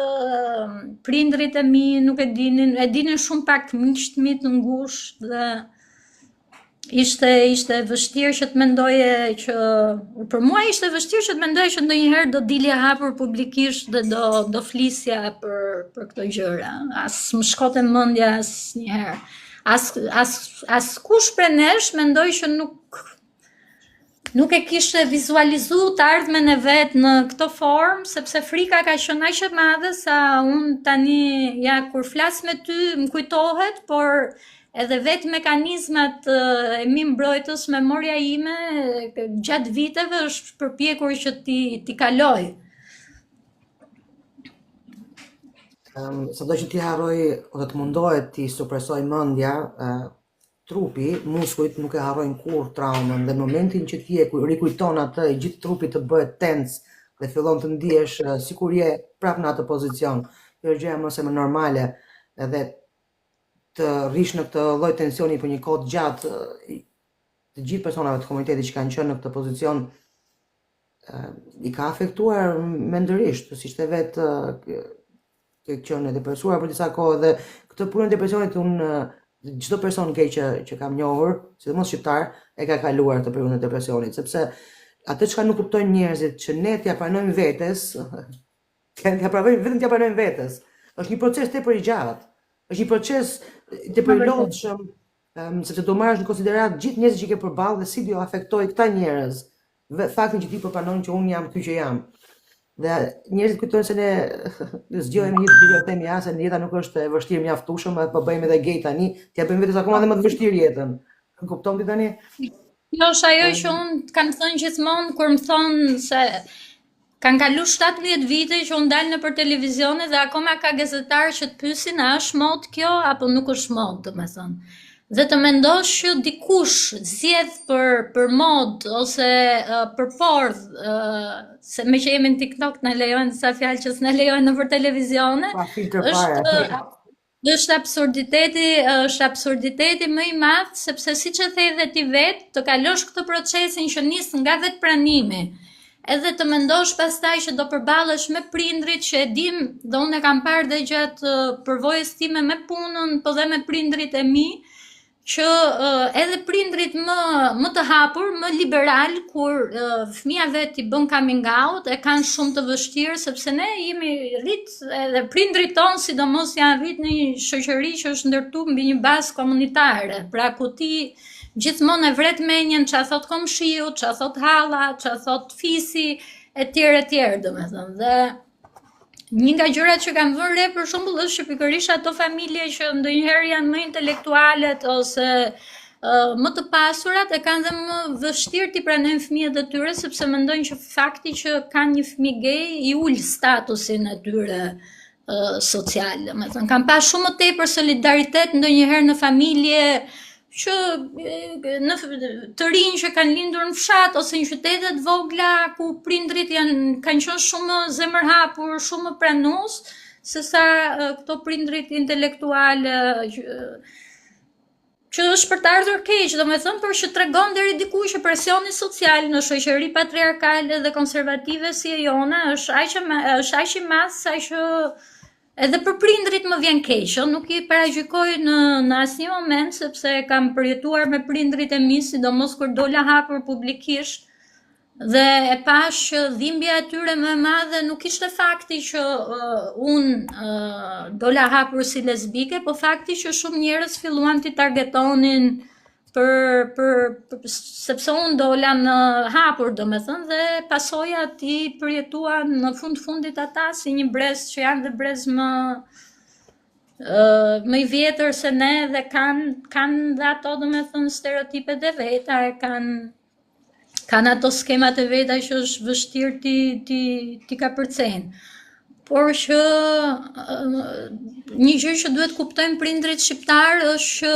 prindrit e mi, nuk e dinin shumë pak miqt mi të ngushtë dhe ishte vështirë që të mendoje që për mua ishte vështirë që të mendoje që ndonjëherë do dilja hapur publikisht dhe do flisja për këto gjëra. As më shkote mendja asnjëherë. As kush prej nesh mendoj që nuk e kishte vizualizuar të ardhmen e vet në këtë formë, sepse frika ka qenë aq e madhe sa unë tani kur flas me ty më kujtohet, por edhe vetë mekanizmat e mi mbrojtës, memoria ime gjatë viteve është përpjekur që ti kaloj. Sado që ti harroj ose të mundohet ti supresoj mendja, trupi, muskujt nuk e harrojnë kur traumën, dhe në momentin që ti e rikujton atë, gjithë trupi të bëhet tens dhe fillon të ndihesh sikur je prap në atë pozicion. Kjo është gjëja më se më normale, edhe të rish në këtë lloj tensioni për një kohë gjatë, të gjithë personave të komunitetit që kanë qenë në këtë pozicion i ka afektuar mendërisht, si ishte vetë ke qenë depresuar për disa kohë, dhe këtë punën e depresionit unë çdo person gay që kam njohur, sidomos shqiptar, e ka kaluar këtë periudhën e depresionit, sepse atë çka nuk kuptojnë njerëzit që ne t'ja pranojmë vetes, vetëm t'ja pranojmë vetes, është një proces tepër i gjatë. Është një proces të përlodhshëm, sepse do marrësh në konsiderat gjithë njerëzit që ke përballë dhe si do afektoj këta njerëz faktin që ti po pranon që unë jam ky që jam. Dhe njerëzit kujtojnë se ne zgjohemi një ditë themi se jeta nuk është e vështirë mjaftueshëm, po bëjmë edhe gay tani, t'ja bëjmë vetes akoma edhe më të vështirë jetën. Kupton ti tani? Kjo është ajo që unë kam thënë gjithmonë kur më thonë se kanë kalu 17 vite që unë dalë në për televizione dhe akoma ka gazetarë që të pyesin a është mod kjo apo nuk është mod, domethënë. Dhe të mendosh që dikush zgjedh për mod ose për fordh, se me që jemi në TikTok na lejojnë disa fjalë që s'na lejojnë në për televizione, Pa filtr fare. është absurditeti më i madh, sepse siç e the edhe ti vetë, të kalosh këtë procesin që nis nga vetë pranimi, edhe të mendosh pastaj që do përballesh me prindrit që e dim, dhe unë e kam parë dhe gjatë përvojës time me punën, po dhe me prindrit e mi, që edhe prindrit më të hapur, më liberal, kur fëmia vet I bën coming out, e kanë shumë të vështirë, sepse ne jemi rrit, edhe prindrit tonë, sidomos janë rrit në një shoqëri që është ndërtuar mbi një bazë komunitare, pra ku ti gjithmonë e vret menjen ç'a thot komshiu, ç'a thot halla, ç'a thot fisi, etj, domethënë. Dhe një nga gjërat që kam vënë re për shembull është që pikërisht ato familje që ndonjëherë janë më intelektualet ose më të pasurat e kanë dhe më vështirë t'i pranojnë fëmijët e tyre sepse mendojnë që fakti që kanë një fëmijë gay I ul statusin e tyre social. Domethënë kanë pas shumë më tepër solidaritet ndonjëherë në familje që në të rinj që kanë lindur në fshat ose në qytete të vogla ku prindrit kanë qenë shumë zemërhapur, shumë pranues, sesa këto prindrit intelektual që është për të ardhur keq, domethënë për që tregon deri diku që presioni social në shoqëri patriarkale dhe konservative si e jona është aq I madh sa që edhe për prindrit më vjen keq, nuk I paragjykoj në asnjë moment sepse kam përjetuar me prindrit e mi, sidomos kur dola hapur publikisht dhe e pash që dhimbja e tyre më e madhe nuk ishte fakti që unë dola hapur si lesbike, po fakti që shumë njerëz filluan t'i targetonin sepse unë dola në hapur, domethënë, dhe pasoja ti përjetuan në fundit ata si një brez që janë dhe brez më I vjetër se ne dhe kanë dhe ato domethënë stereotipet e veta, kanë ato skemat e veta që është vështirë ti ka përcejnë. Por që një gjë që duhet kuptojnë prindrit shqiptar është që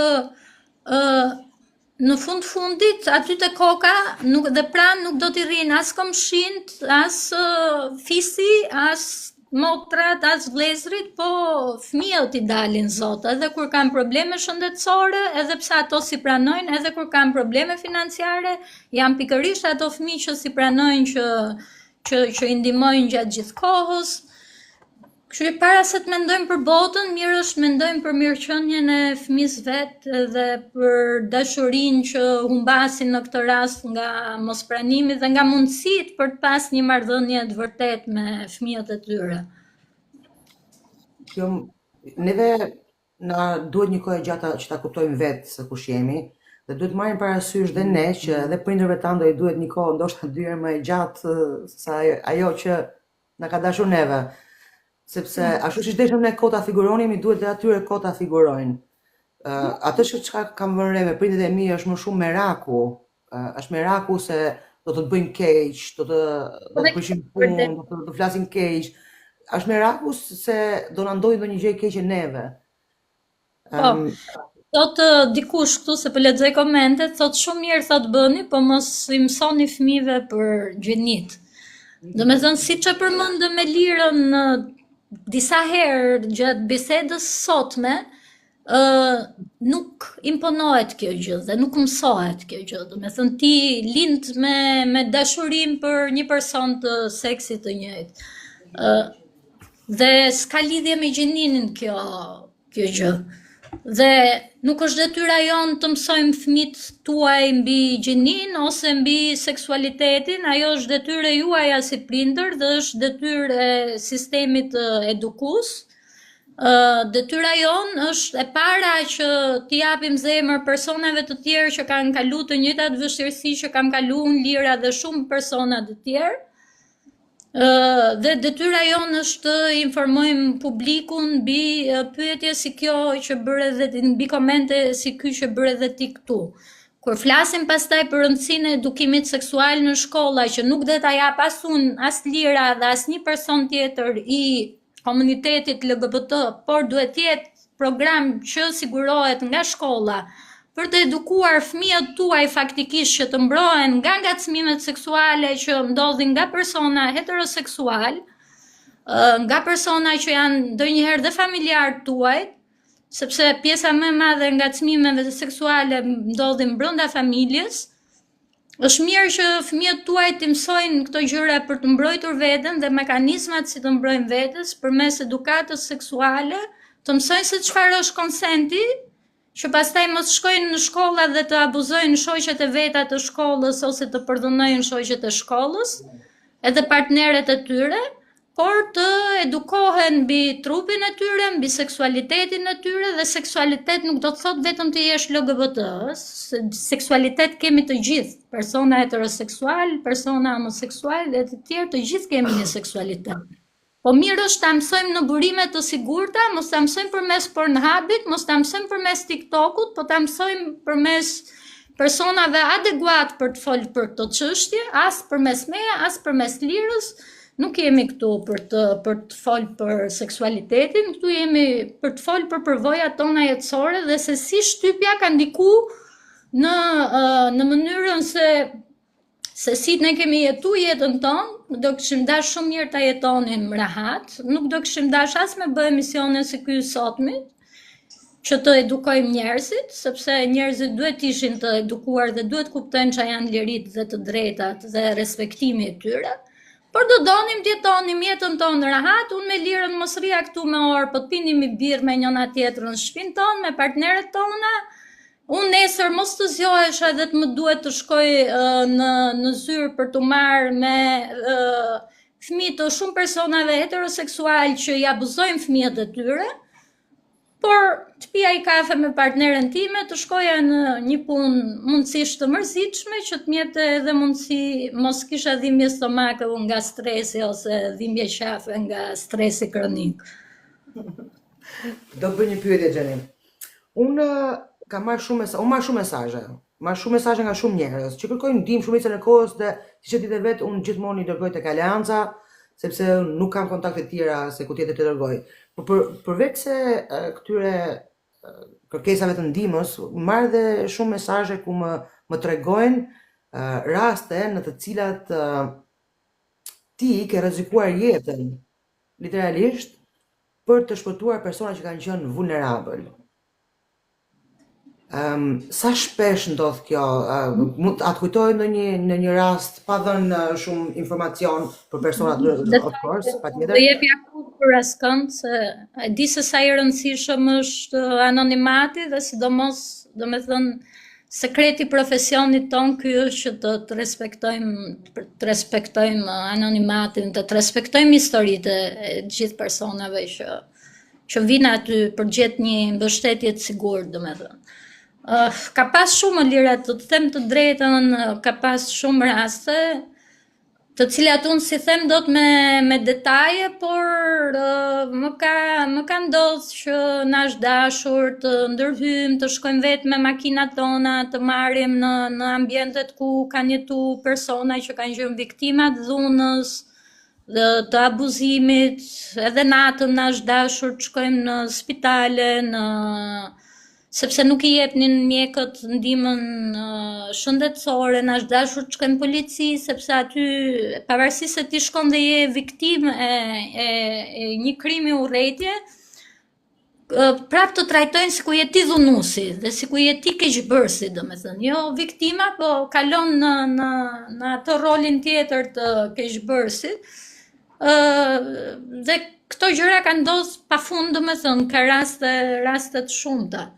në fundit, aty te koka dhe pranë nuk do t'i rrinë as komshint, as fisi, as motrat, as vlezrit, po fëmijët I dalin zot, edhe kur kanë probleme shëndetësore, edhe pse ato si pranojnë, edhe kur kanë probleme financiare, janë pikërisht ato fëmijë që si pranojnë që I ndihmojnë gjatë gjithë kohës. Kështu që para se të mendojmë për botën, mirë është mendojmë për mirëqenien e fëmijës vet dhe për dashurinë që humbasin në këtë rast nga mospranimi dhe nga mundësitë për të pas një marrëdhënie të vërtetë me fëmijët e tyre. Kjo neve na duhet një kohë gjatë që ta kuptojmë vetë se kush jemi dhe duhet marrim parasysh dhe ne që edhe prindërve tanë do I duhet një kohë ndoshta 2 herë më e gjatë sa ajo që na ka dashur neve. Sepse ashtu siç deshëm ne kota figuronim, I duhet dhe atyre kota figurojnë. Atë çka kam vënë re me prindërit e mi është më shumë meraku. Është meraku se do të bëjmë keq, do të prishim punë, do të flasim keq. Është meraku se do na ndodhi ndonjë gjë e keqe neve. Thot dikush këtu se po lexoj komentet, thot shumë mirë thot bëni, po mos I mësoni fëmijëve për gjinit. Domethënë siç e përmendëm me Lirën disa herë gjatë bisedës sotme, nuk imponohet kjo gjë dhe nuk mësohet kjo gjë. Domethënë ti lind me dashurim për një person të seksit të njëjtë. Dhe s'ka lidhje me gjininin kjo gjë. Dhe nuk është detyra jonë të mësojmë fëmijët tuaj mbi gjinin ose mbi seksualitetin, ajo është detyrë juaja si prindër dhe është detyrë e sistemit edukues. Detyra jonë është e para që t'i japim zemër personave të tjerë që kanë kaluar të njëjtat vështirësi që kam kaluar unë, Lira dhe shumë persona të tjerë. Dhe detyra jonë është të informojmë publikun mbi pyetje si kjo që bëre dhe mbi komente si ky që bëre dhe ti këtu. Kur flasim pastaj për rëndësinë e edukimit seksual në shkolla, që nuk do ta jap as unë, as Lira dhe as një person tjetër i komunitetit LGBT, por duhet të jetë program që sigurohet nga shkolla për të edukuar fëmijët tuaj faktikisht që të mbrohen nga ngacmimet seksuale që ndodhin nga persona heteroseksual, nga persona që janë ndonjëherë dhe familjarët tuaj, sepse pjesa më e madhe e ngacmimeve seksuale ndodhin brenda familjes. Është mirë që fëmijët tuaj të mësojnë këto gjëra për të mbrojtur veten dhe mekanizmat si të mbrojnë vetes përmes edukatës seksuale, të mësojnë se çfarë është konsenti, që pastaj mos shkojnë në shkolla dhe të abuzojnë shoqet e veta të shkollës ose të përdhunojnë shoqet e shkollës, edhe partnerët e tyre, por të edukohen mbi trupin e tyre, mbi seksualitetin e tyre, dhe seksualitet nuk do të thotë vetëm të jesh LGBT, seksualitet kemi të gjithë, persona heteroseksual, persona homoseksual dhe të tjerë, të gjithë kemi një seksualitet. Po mirë është ta mësojmë në burime të sigurta, mos ta mësojmë përmes Pornhubit, mos ta mësojmë përmes TikTokut, po ta mësojmë përmes personave adekuat për të folur për këtë çështje, as përmes meja, as përmes Lirës. Nuk jemi këtu për të folur për seksualitetin, këtu jemi për të folur për përvojat tona jetësore dhe se si shtypja ka ndikuar në mënyrën se si ne kemi jetu jetën tonë. Do kishim dash shumë mirë ta jetonim rahat, nuk do kishim dash as me bë emisione si ky sotmi, që të edukojmë njerëzit, sepse njerëzit duhet ishin të edukuar dhe duhet kuptojnë çfarë janë liritë dhe të drejtat dhe respektimi i tyre. Por do donim të jetonim jetën tonë rahat, unë me Lirën mos rria këtu me orë, po të pinim i birë me njëna tjetrën në shtëpinë tonë, me partnerët tona. Unë nesër mos të zjohesha dhe të më duhet të shkoj në zyrë për të marrë me fëmijë të shumë personave heteroseksual që i abuzojnë fëmijët e tyre, por të pija i kafe me partneren time, të shkoja në një punë mundësisht të mërzitshme, që të mjete edhe mundësi mos kisha dhimbje stomake nga stresi ose dhimbje qafe nga stresi kronik. Do të bëj një pyetje, Gjeni. Unë kam marrë shumë mesazhe nga shumë njerëz që kërkojnë ndihmë shumicën e kohës dhe siç e ditë vetë unë gjithmonë i dërgoj tek Aleanca sepse nuk kam kontakte tjera se ku tjetër të dërgoj. Por përveç se këtyre kërkesave të ndihmës, marr dhe shumë mesazhe ku më tregojnë raste në të cilat ti ke rrezikuar jetën literalisht për të shpëtuar persona që kanë qenë vulnerabël. Sa shpesh ndodh kjo? Mund të kujtoj në një rast pa dhënë shumë informacion për personat, of course, patjetër. Do jep jakut për askënd, se e di se sa i rëndësishëm është anonimati dhe sidomos, domethënë, sekreti profesionit ton ky është që të respektojmë anonimatin, të respektojmë historitë e gjithë personave që vinë aty për gjetë një mbështetje të sigurt, domethënë. Ka pas shumë Lira, të them të drejtën, ka pas shumë raste, të cilat unë si them dot me detaje, por më ka ndodhur që na është dashur të ndërhyjmë, të shkojmë vetë me makinat tona, të marrim në ambientet ku kanë jetu persona që kanë qenë viktima të dhunës, dhe të abuzimit, edhe natën na është dashur të shkojmë në spitale, sepse nuk i jepnin mjekët ndihmën shëndetësore, na është dashur të shkojmë polici, sepse aty, pavarësisht se ti shkon dhe je viktimë e një krimi urrëtie, prap të trajtojnë si ku je ti dhunusi dhe si ku je ti keqbërësi, domethënë, jo viktima, po kalon në atë rolin tjetër të keqbërësit. Dhe këto gjëra kanë ndodhur pafund, domethënë, ka raste të shumta.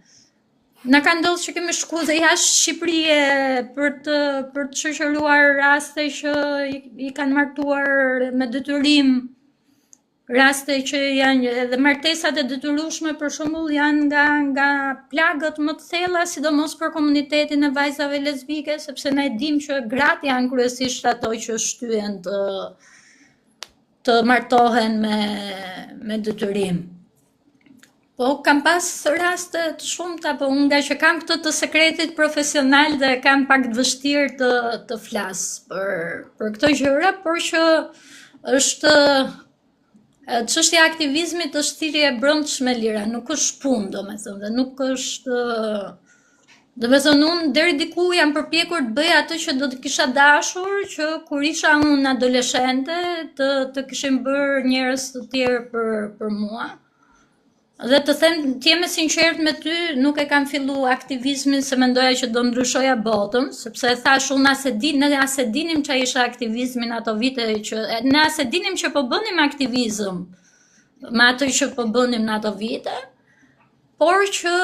Na ka ndodhur që kemi shkuar dhe jashtë Shqipërie për të shoqëruar raste që i kanë martuar me detyrim, raste që janë edhe martesat e detyrueshme për shembull janë nga plagët më të thella, sidomos për komunitetin e vajzave lesbike, sepse ne dimë që gratë janë kryesisht ato që shtyhen të martohen me detyrim. Po kam pas raste të shumta, po unë nga që kam këtë të sekretit profesional dhe kam pak të vështirë të flas për këto gjëra, por që është çështja e aktivizmit është thirrje e brendshme lira, nuk është punë, domethënë, dhe nuk është domethënë unë deri diku jam përpjekur të bëj atë që do të kisha dashur që kur isha unë adoleshente të kishin bërë njerëz të tjerë për mua. Dhe të them, të jem e sinqert me ty, nuk e kam fillu aktivizmin se mendoja që do ndryshoja botën, sepse thash unë ne as e dinim çfarë ishte aktivizmi në ato vite ne as e dinim që po bënim aktivizëm me atë që po bënim në ato vite, por që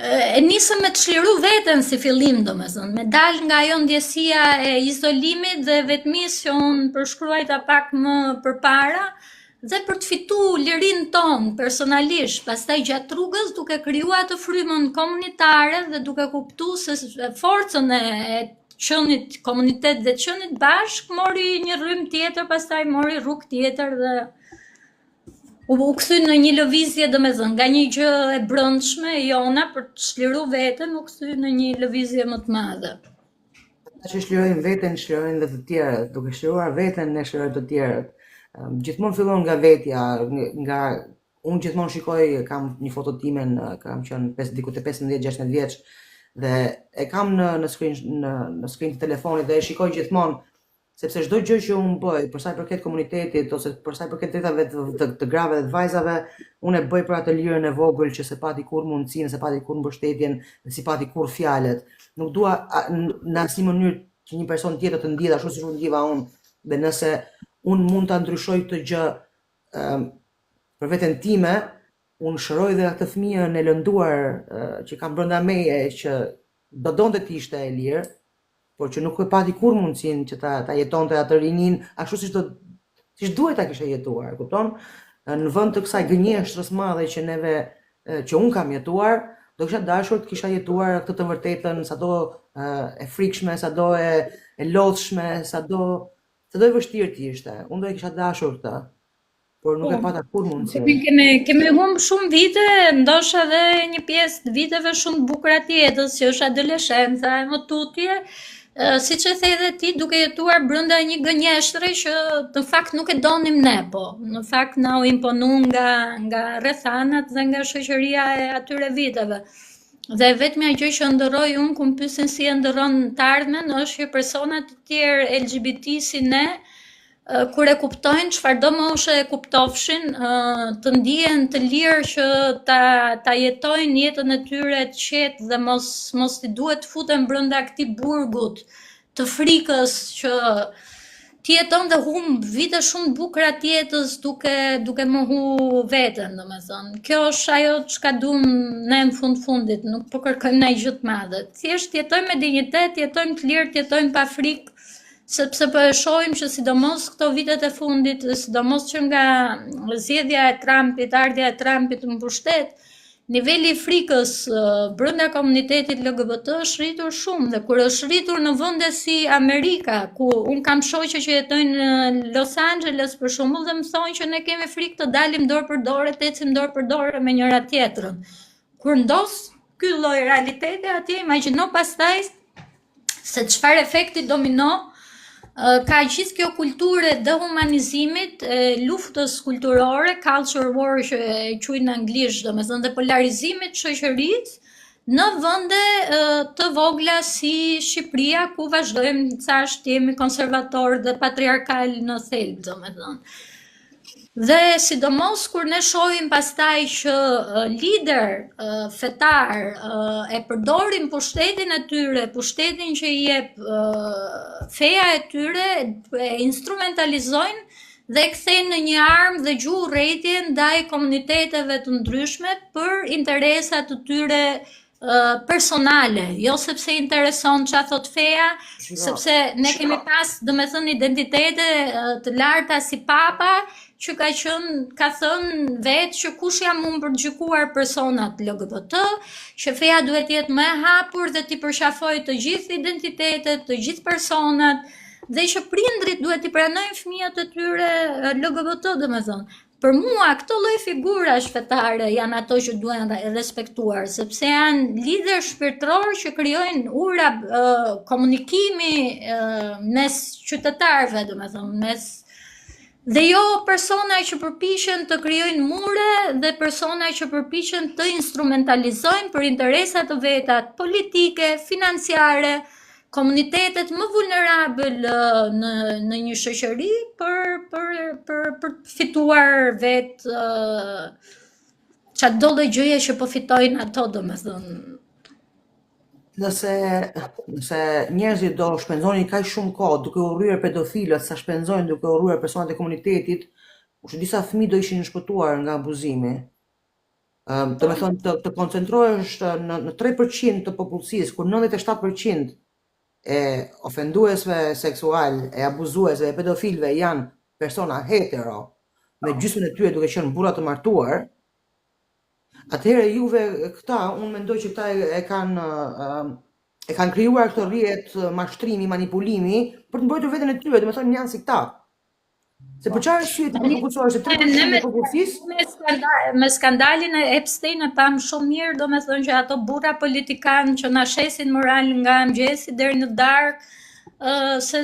e nisëm me të çliru veten si fillim, domethënë, me dal nga ajo ndjesia e izolimit dhe vetmisë që unë përshkruajta pak më përpara, dhe për të fitu lirin ton personalisht, pastaj gjatë rrugës duke krijuar atë frymën komunitare dhe duke kuptuar se forcën e qenit komunitet dhe qenit bashk mori një rrym tjetër, pastaj mori rrugë tjetër dhe u kthy në një lëvizje, domethënë, nga një gjë e brendshme e jona për të çliruar veten, u kthy në një lëvizje më të madhe. Ata që shlirojnë veten, shlirojnë dhe të tjerët, duke shliruar veten ne shlirojnë të tjerët. Gjithmonë fillon nga vetja, unë gjithmonë shikoj, kam një foto time, kam qenë diku te 15-16 vjeç dhe e kam në screen të telefonit dhe e shikoj gjithmonë, sepse çdo gjë që unë bëj, për sa i përket komunitetit ose për sa i përket drejtave të grave dhe të vajzave, unë e bëj për atë lirën e vogël që se pati kur mundësinë, se pati kur mbështetjen, dhe si pati kur fjalët. Nuk dua në asnjë mënyrë që një person tjetër të ndjehet ashtu siç u ndjeva unë, dhe nëse unë mund ta ndryshoj këtë gjë për veten time, unë shëroj dhe atë fëmijën e lënduar që kam brenda meje që do donte të ishte e lirë, por që nuk e pati kur mundësinë që ta jetonte atë rinin ashtu siç duhet ta kishte jetuar, kupton? Në vend të kësaj gënjeshtrës madhe që unë kam jetuar, do kisha dashur të kisha jetuar këtë të vërtetën, sado e frikshme, sado e lodhshme, sado e vështirë të ishte. Unë do e kisha dashur këtë, por nuk e pata kur mundësinë. Kemi humbë shumë vite, ndoshta edhe një pjesë të viteve shumë të bukura të jetës, që është adoleshenca, e më tutje, siç e the edhe ti, duke jetuar brenda një gënjeshtre që në fakt nuk e donim ne, po. Në fakt na u imponu nga rrethanat dhe nga shoqëria e atyre viteve. Dhe vetmja gjë që ndërroj unë kur pyesin si e ndërron të ardhmen është që persona të tjerë LGBT si ne, kur e kuptojnë çfarëdo moshe e kuptofshin, të ndihen të lirë që ta jetojnë jetën e tyre të qetë dhe mos i duhet të futen brenda këtij burgut të frikës që ti jeton dhe humb vite shumë bukura të jetës duke mohu veten, domethënë. Kjo është ajo çka duam ne në fundit, nuk po kërkojmë ndonjë gjë të madhe. Thjesht jetojmë me dinjitet, jetojmë të lirë, jetojmë pa frikë, sepse po e shohim që sidomos këto vitet e fundit, sidomos që nga zgjedhja e Trumpit, ardhja e Trumpit në pushtet, niveli i frikës brenda komunitetit LGBT është rritur shumë, dhe kur është rritur në vende si Amerika, ku unë kam shoqe që jetojnë në Los Angeles për shembull dhe më thonë që ne kemi frikë të dalim dorë për dorë, të ecim dorë për dorë me njëra tjetrën. Kur ndos ky lloj realiteti atje, imagjino pastaj se çfarë efekti domino ka gjithë kjo kulturë e dehumanizimit, luftës kulturore, culture war që e quajnë në anglisht, domethënë dhe polarizimit shoqërisë në vende të vogla si Shqipëria, ku vazhdojmë thash të jemi konservator dhe patriarkal në thelb, domethënë. Dhe sidomos kur ne shohim pastaj që lider fetar e përdorin pushtetin e tyre, pushtetin që i jep feja e tyre, e instrumentalizojnë dhe e kthejnë në një armë dhe gjuhë urrëtie ndaj komuniteteve të ndryshme për interesa të tyre personale, jo sepse intereson çfarë thot feja, sepse ne kemi pas, domethënë, identitete të larta si Papa, që ka thënë vetë që kush jam unë për të gjykuar personat LGBT, që feja duhet jetë më e hapur dhe t'i përqafoj të gjithë identitetet, të gjithë personat, dhe që prindrit duhet i pranojnë fëmijët e tyre LGBT, domethënë. Për mua, këto lloj figurash fetare janë ato që duhen respektuar, sepse janë lider shpirtëror që krijojnë ura komunikimi mes qytetarëve, domethënë, dhe jo persona që përpiqen të krijojnë mure dhe persona që përpiqen të instrumentalizojnë për interesa të veta politike, financiare, komunitetet më vulnerabël në një shoqëri për fituar vetë çdo lloj gjëje që po fitojnë ato, domethënë. Nëse njerëzit do shpenzonin kaq shumë kohë duke urryer pedofilët sa shpenzojnë duke urryer personat e komunitetit, që disa fëmijë do ishin shpëtuar nga abuzimi. Do me thonë të koncentrohesh në 3% të popullsisë, kur 97% e ofenduesve seksual, e abuzuesve, e pedofilëve janë persona hetero, me gjysmën e tyre duke qenë burra të martuar, atëherë juve këta, unë mendoj që këta e kanë krijuar këtë rrjet mashtrimi, manipulimi për të mbrojtur veten e tyre, do të thonë janë si këta. Se për çfarë arsye ti përkushtohesh se 3% e popullsisë? Me skandalin e Epstein e pam shumë mirë, domethënë që ato burra politikanë që na shesin moral nga mëngjesi deri në darkë, se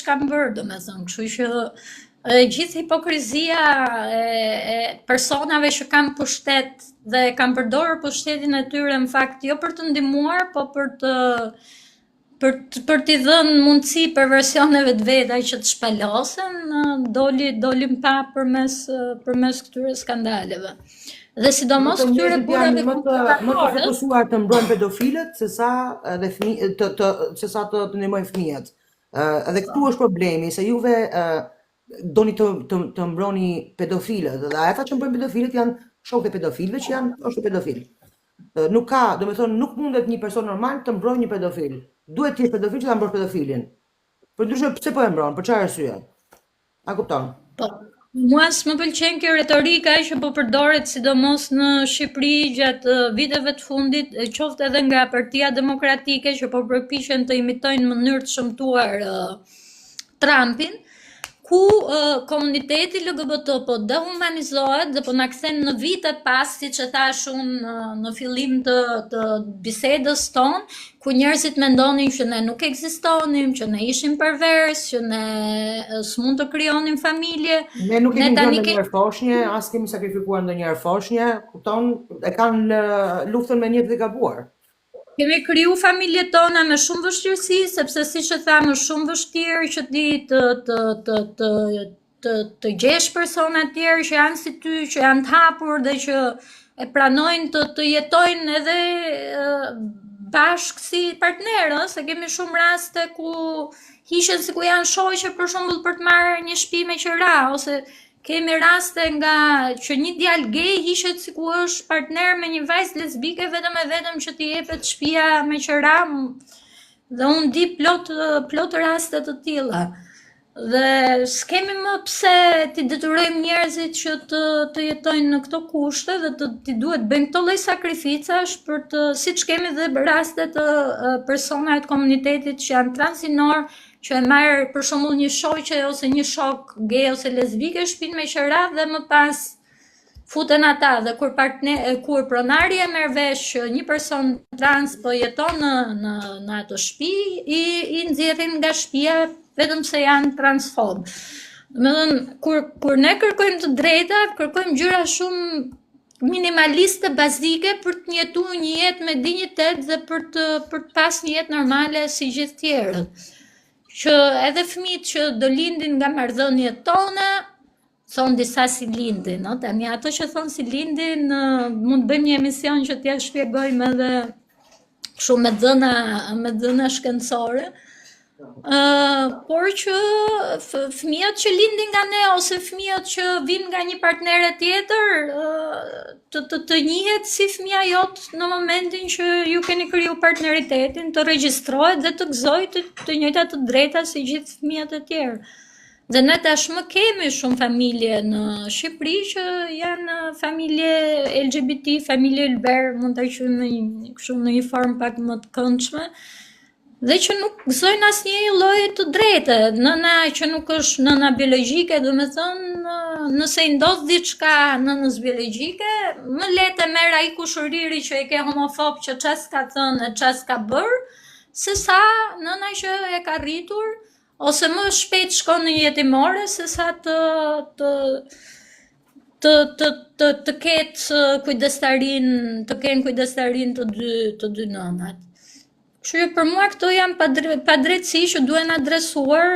ç'kan bërë, domethënë, kështu që gjithë hipokrizia e personave që kanë pushtet dhe kanë përdorur pushtetin e tyre në fakt jo për të ndihmuar, po për t'i dhënë mundësi për versioneve të veta që të shpalosen, dolin pa përmes këtyre skandaleve. Dhe sidomos këtyre burrave më të fokusuar të mbrojnë pedofilët se sa të ndihmojnë fëmijët. Edhe këtu është problemi, se juve doni të mbroni pedofilët, dhe ata që mbrojnë pedofilët janë shokët e pedofilëve që janë është pedofil. Nuk ka, do me thonë, nuk mundet një person normal të mbrojë një pedofil. Duhet të jesh pedofil që ta mbrosh pedofilin. Përndryshe pse po e mbron? Për çfarë arsye? A kupton? Po. Mua s'më pëlqen kjo retorika që po përdoret sidomos në Shqipëri gjatë viteve të fundit, qoftë edhe nga Partia Demokratike që po përpiqen të imitojnë në mënyrë të shëmtuar Trumpin, ku komuniteti LGBT po dehumanizohet dhe po na kthen në vitet pas, siç e thash unë në fillim të bisedës tonë, ku njerëzit mendonin që ne nuk ekzistonim, që ne ishim pervers, që ne s'mund të krijonim familje. Ne nuk kemi ndonjë ndonjëherë foshnjë, as kemi sakrifikuar ndonjëherë foshnjë, kupton? E kanë luftën me njerëz të gabuar. Kemi kriju familjet tona me shumë vështirësi, sepse siç e thamë, është shumë vështirë që ti të gjesh persona të tjerë që janë si ty, që janë të hapur dhe që e pranojnë të jetojnë edhe bashkë si partnerë, se kemi shumë raste ku hishen si ku janë shoqe për shembull për të marrë një shtëpi me qira, ose kemi raste nga që një djalë gay hishet si ku është partner me një vajzë lesbike vetëm që t'i jepet shtëpia me qira, dhe unë di plot raste të tilla. Dhe s'kemi më pse t'i detyrojmë njerëzit që të jetojnë në këto kushte dhe t'i duhet bëjmë këto lloj sakrificash për siç kemi dhe raste të personave të komunitetit që janë transinor, që e marrë për shembull një shoqe ose një shok gay ose lesbike shtëpinë me qira dhe më pas futen ata, dhe kur pronari e merr vesh që një person trans po jeton në ato shtëpi, i nxjerrin nga shtëpia vetëm se janë transfob. Domethënë, kur ne kërkojmë të drejta, kërkojmë gjëra shumë minimaliste, bazike për të jetuar një jetë me dinjitet dhe për të pas një jetë normale si gjithë tjerët. Që edhe fëmijët që do lindin nga marrëdhëniet tona, thonë disa si lindin, no? Tani ato që thonë si lindin, mund të bëjmë një emision që t'ja shpjegojmë edhe kështu me dhëna shkencore. Por që fëmijët që lindin nga ne ose fëmijët që vinë nga një partnere tjetër të njihet si fëmija jot në momentin që ju keni kriju partneritetin, të regjistrohet dhe të gëzojë të njëjtat të drejta si gjithë fëmijët e tjerë. Dhe ne tashmë kemi shumë familje në Shqipëri që janë familje LGBT, familje ylber, mund ta quajmë në një formë pak më të këndshme, dhe që nuk gëzojnë asnjë lloj të drejtë. Nëna që nuk është nëna biologjike, do me thënë, nëse i ndodh diçka nënës biologjike, më le të merr ai kushëriri që e ke homofob që çes ka thënë e çes ka bër, se sa nëna që e ka rritur, ose më shpejt shkon në jetimore, se sa të ketë kujdestarin, të kenë kujdestarin të dy nënat. Kështu që për mua këto janë padrejtësi që duhen adresuar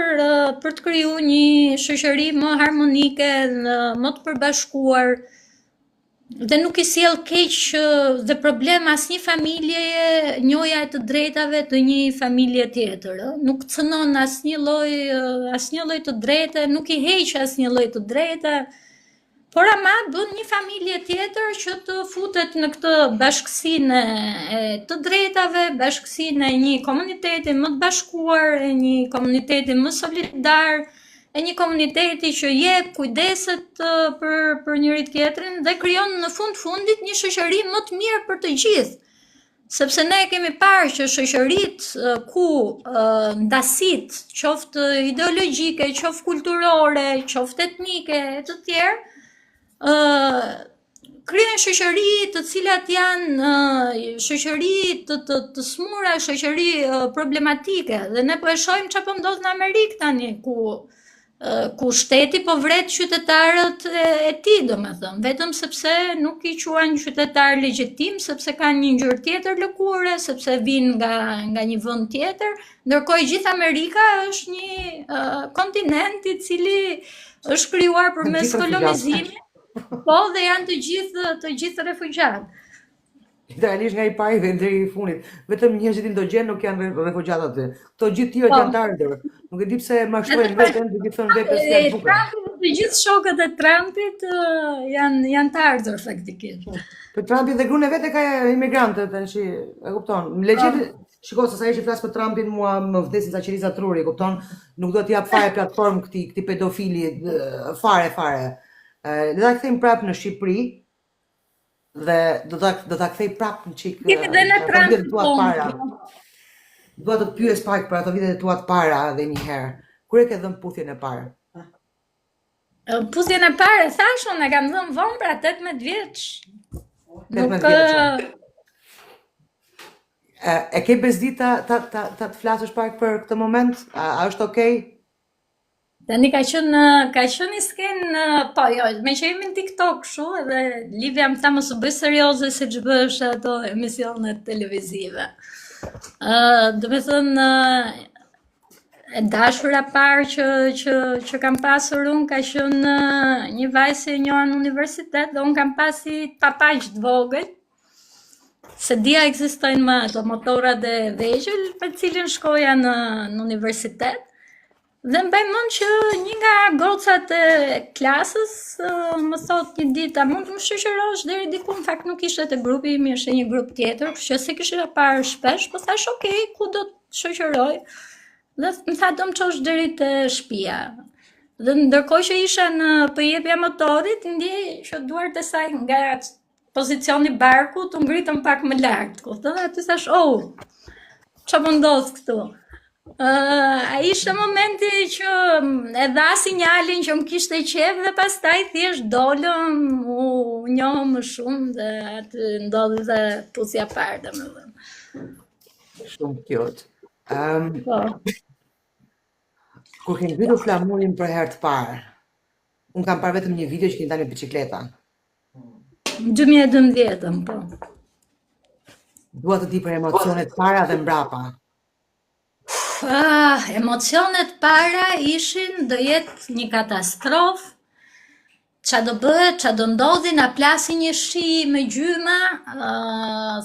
për të kriju një shoqëri më harmonike, më të përbashkuar, dhe nuk i sjell keq dhe problem asnjë familje njoja e të drejtave të një familje tjetër. Nuk cënon asnjë lloj të drejte, nuk i heq asnjë lloj të drejte, por ama bën një familje tjetër që të futet në këtë bashkësinë e të drejtave, bashkësinë e një komuniteti më të bashkuar, e një komuniteti më solidar, e një komuniteti që jep kujdeset për njëri tjetrin dhe krijon në fundit një shoqëri më të mirë për të gjithë. Sepse ne kemi parë që shoqëritë ku ndasit, qoftë ideologjike, qoftë kulturore, qoftë etnike, e të tjerë, krijen shoqëri të cilat janë shoqëri të smura, shoqëri problematike, dhe ne po e shohim çfarë po ndodh në Amerikë tani, ku shteti po vret qytetarët e tij, domethënë, vetëm sepse nuk i quajnë qytetar legjitim, sepse kanë një ngjyrë tjetër lëkure, sepse vinë nga një vend tjetër, ndërkohë gjithë Amerika është një kontinent i cili është krijuar përmes kolonizimit, po, dhe janë të gjithë refugjat. Realisht nga i pari dhe deri i fundit, vetëm njerëzit indogjen nuk janë refugjat aty. Këto gjithë tjerët janë të ardhur. Nuk e di pse mashtrojnë veten, duke thënë vetes se janë bukur. Të gjithë shokët e Trumpit janë të ardhur faktikisht. Po Trumpi dhe gruan e vet e ka imigrante, tash e kupton. Shiko, sa herë që flas për Trumpin, mua më vdesin sa qeliza truri, e kupton? Nuk do t'i jap fare platformë këtij pedofili fare. Le ta kthejmë prapë në Shqipëri. Dhe do ta kthej prapë në çik. Dua të pyes pak për ato vitet e tua të para edhe një herë. Kur e ke dhënë puthjen e parë? Puthjen e parë, thash unë, e kam dhënë vonë pra 18 vjeç. 18 vjeç. E ke bezdi ta të flasësh pak për këtë moment? A është okay? Tani ka qenë i skenë, po jo, me që jemi në TikTok kështu, edhe Livia më tha mos u bëj serioze si që bësh ato emisionet televizive. Do me thënë, e dashura parë që kam pasur unë ka qenë një vajzë që e njoha në universitet, dhe unë kam pasi papaq të vogël, se dia ekzistojnë më ato motorat e vegjël për cilin shkoja në universitet. Dhe mbaj mend që një nga gocat e klasës më thot një ditë, a mund të më shoqërosh deri diku, në fakt nuk ishte te grupi im, ishte një grup tjetër, kështu që se kisha parë shpesh, po thash okay, ku do të shoqëroj? Dhe më tha do më çosh deri te shtëpia. Dhe ndërkohë që isha në përjepja motorit, ndjej që duart e saj nga pozicioni barku të ngritën pak më lart. Kupton? Aty thash, "Oh, çfarë po ndodh këtu?" Ishte momenti që e dha sinjalin që më kishte qef dhe pastaj thjesht dolëm, u njohëm më shumë dhe aty ndodhi dhe puthja parë, domethënë. Shumë cute. Po. Kur ke ngritur flamurin për herë të parë, unë kam parë vetëm një video që ke dalë me bicikleta. 2012, po. Dua të di për emocionet para dhe mbrapa. Emocionet para ishin do jetë një katastrofë, qa do bëhet, qa do ndodhi, na plasi një shi me gjyma,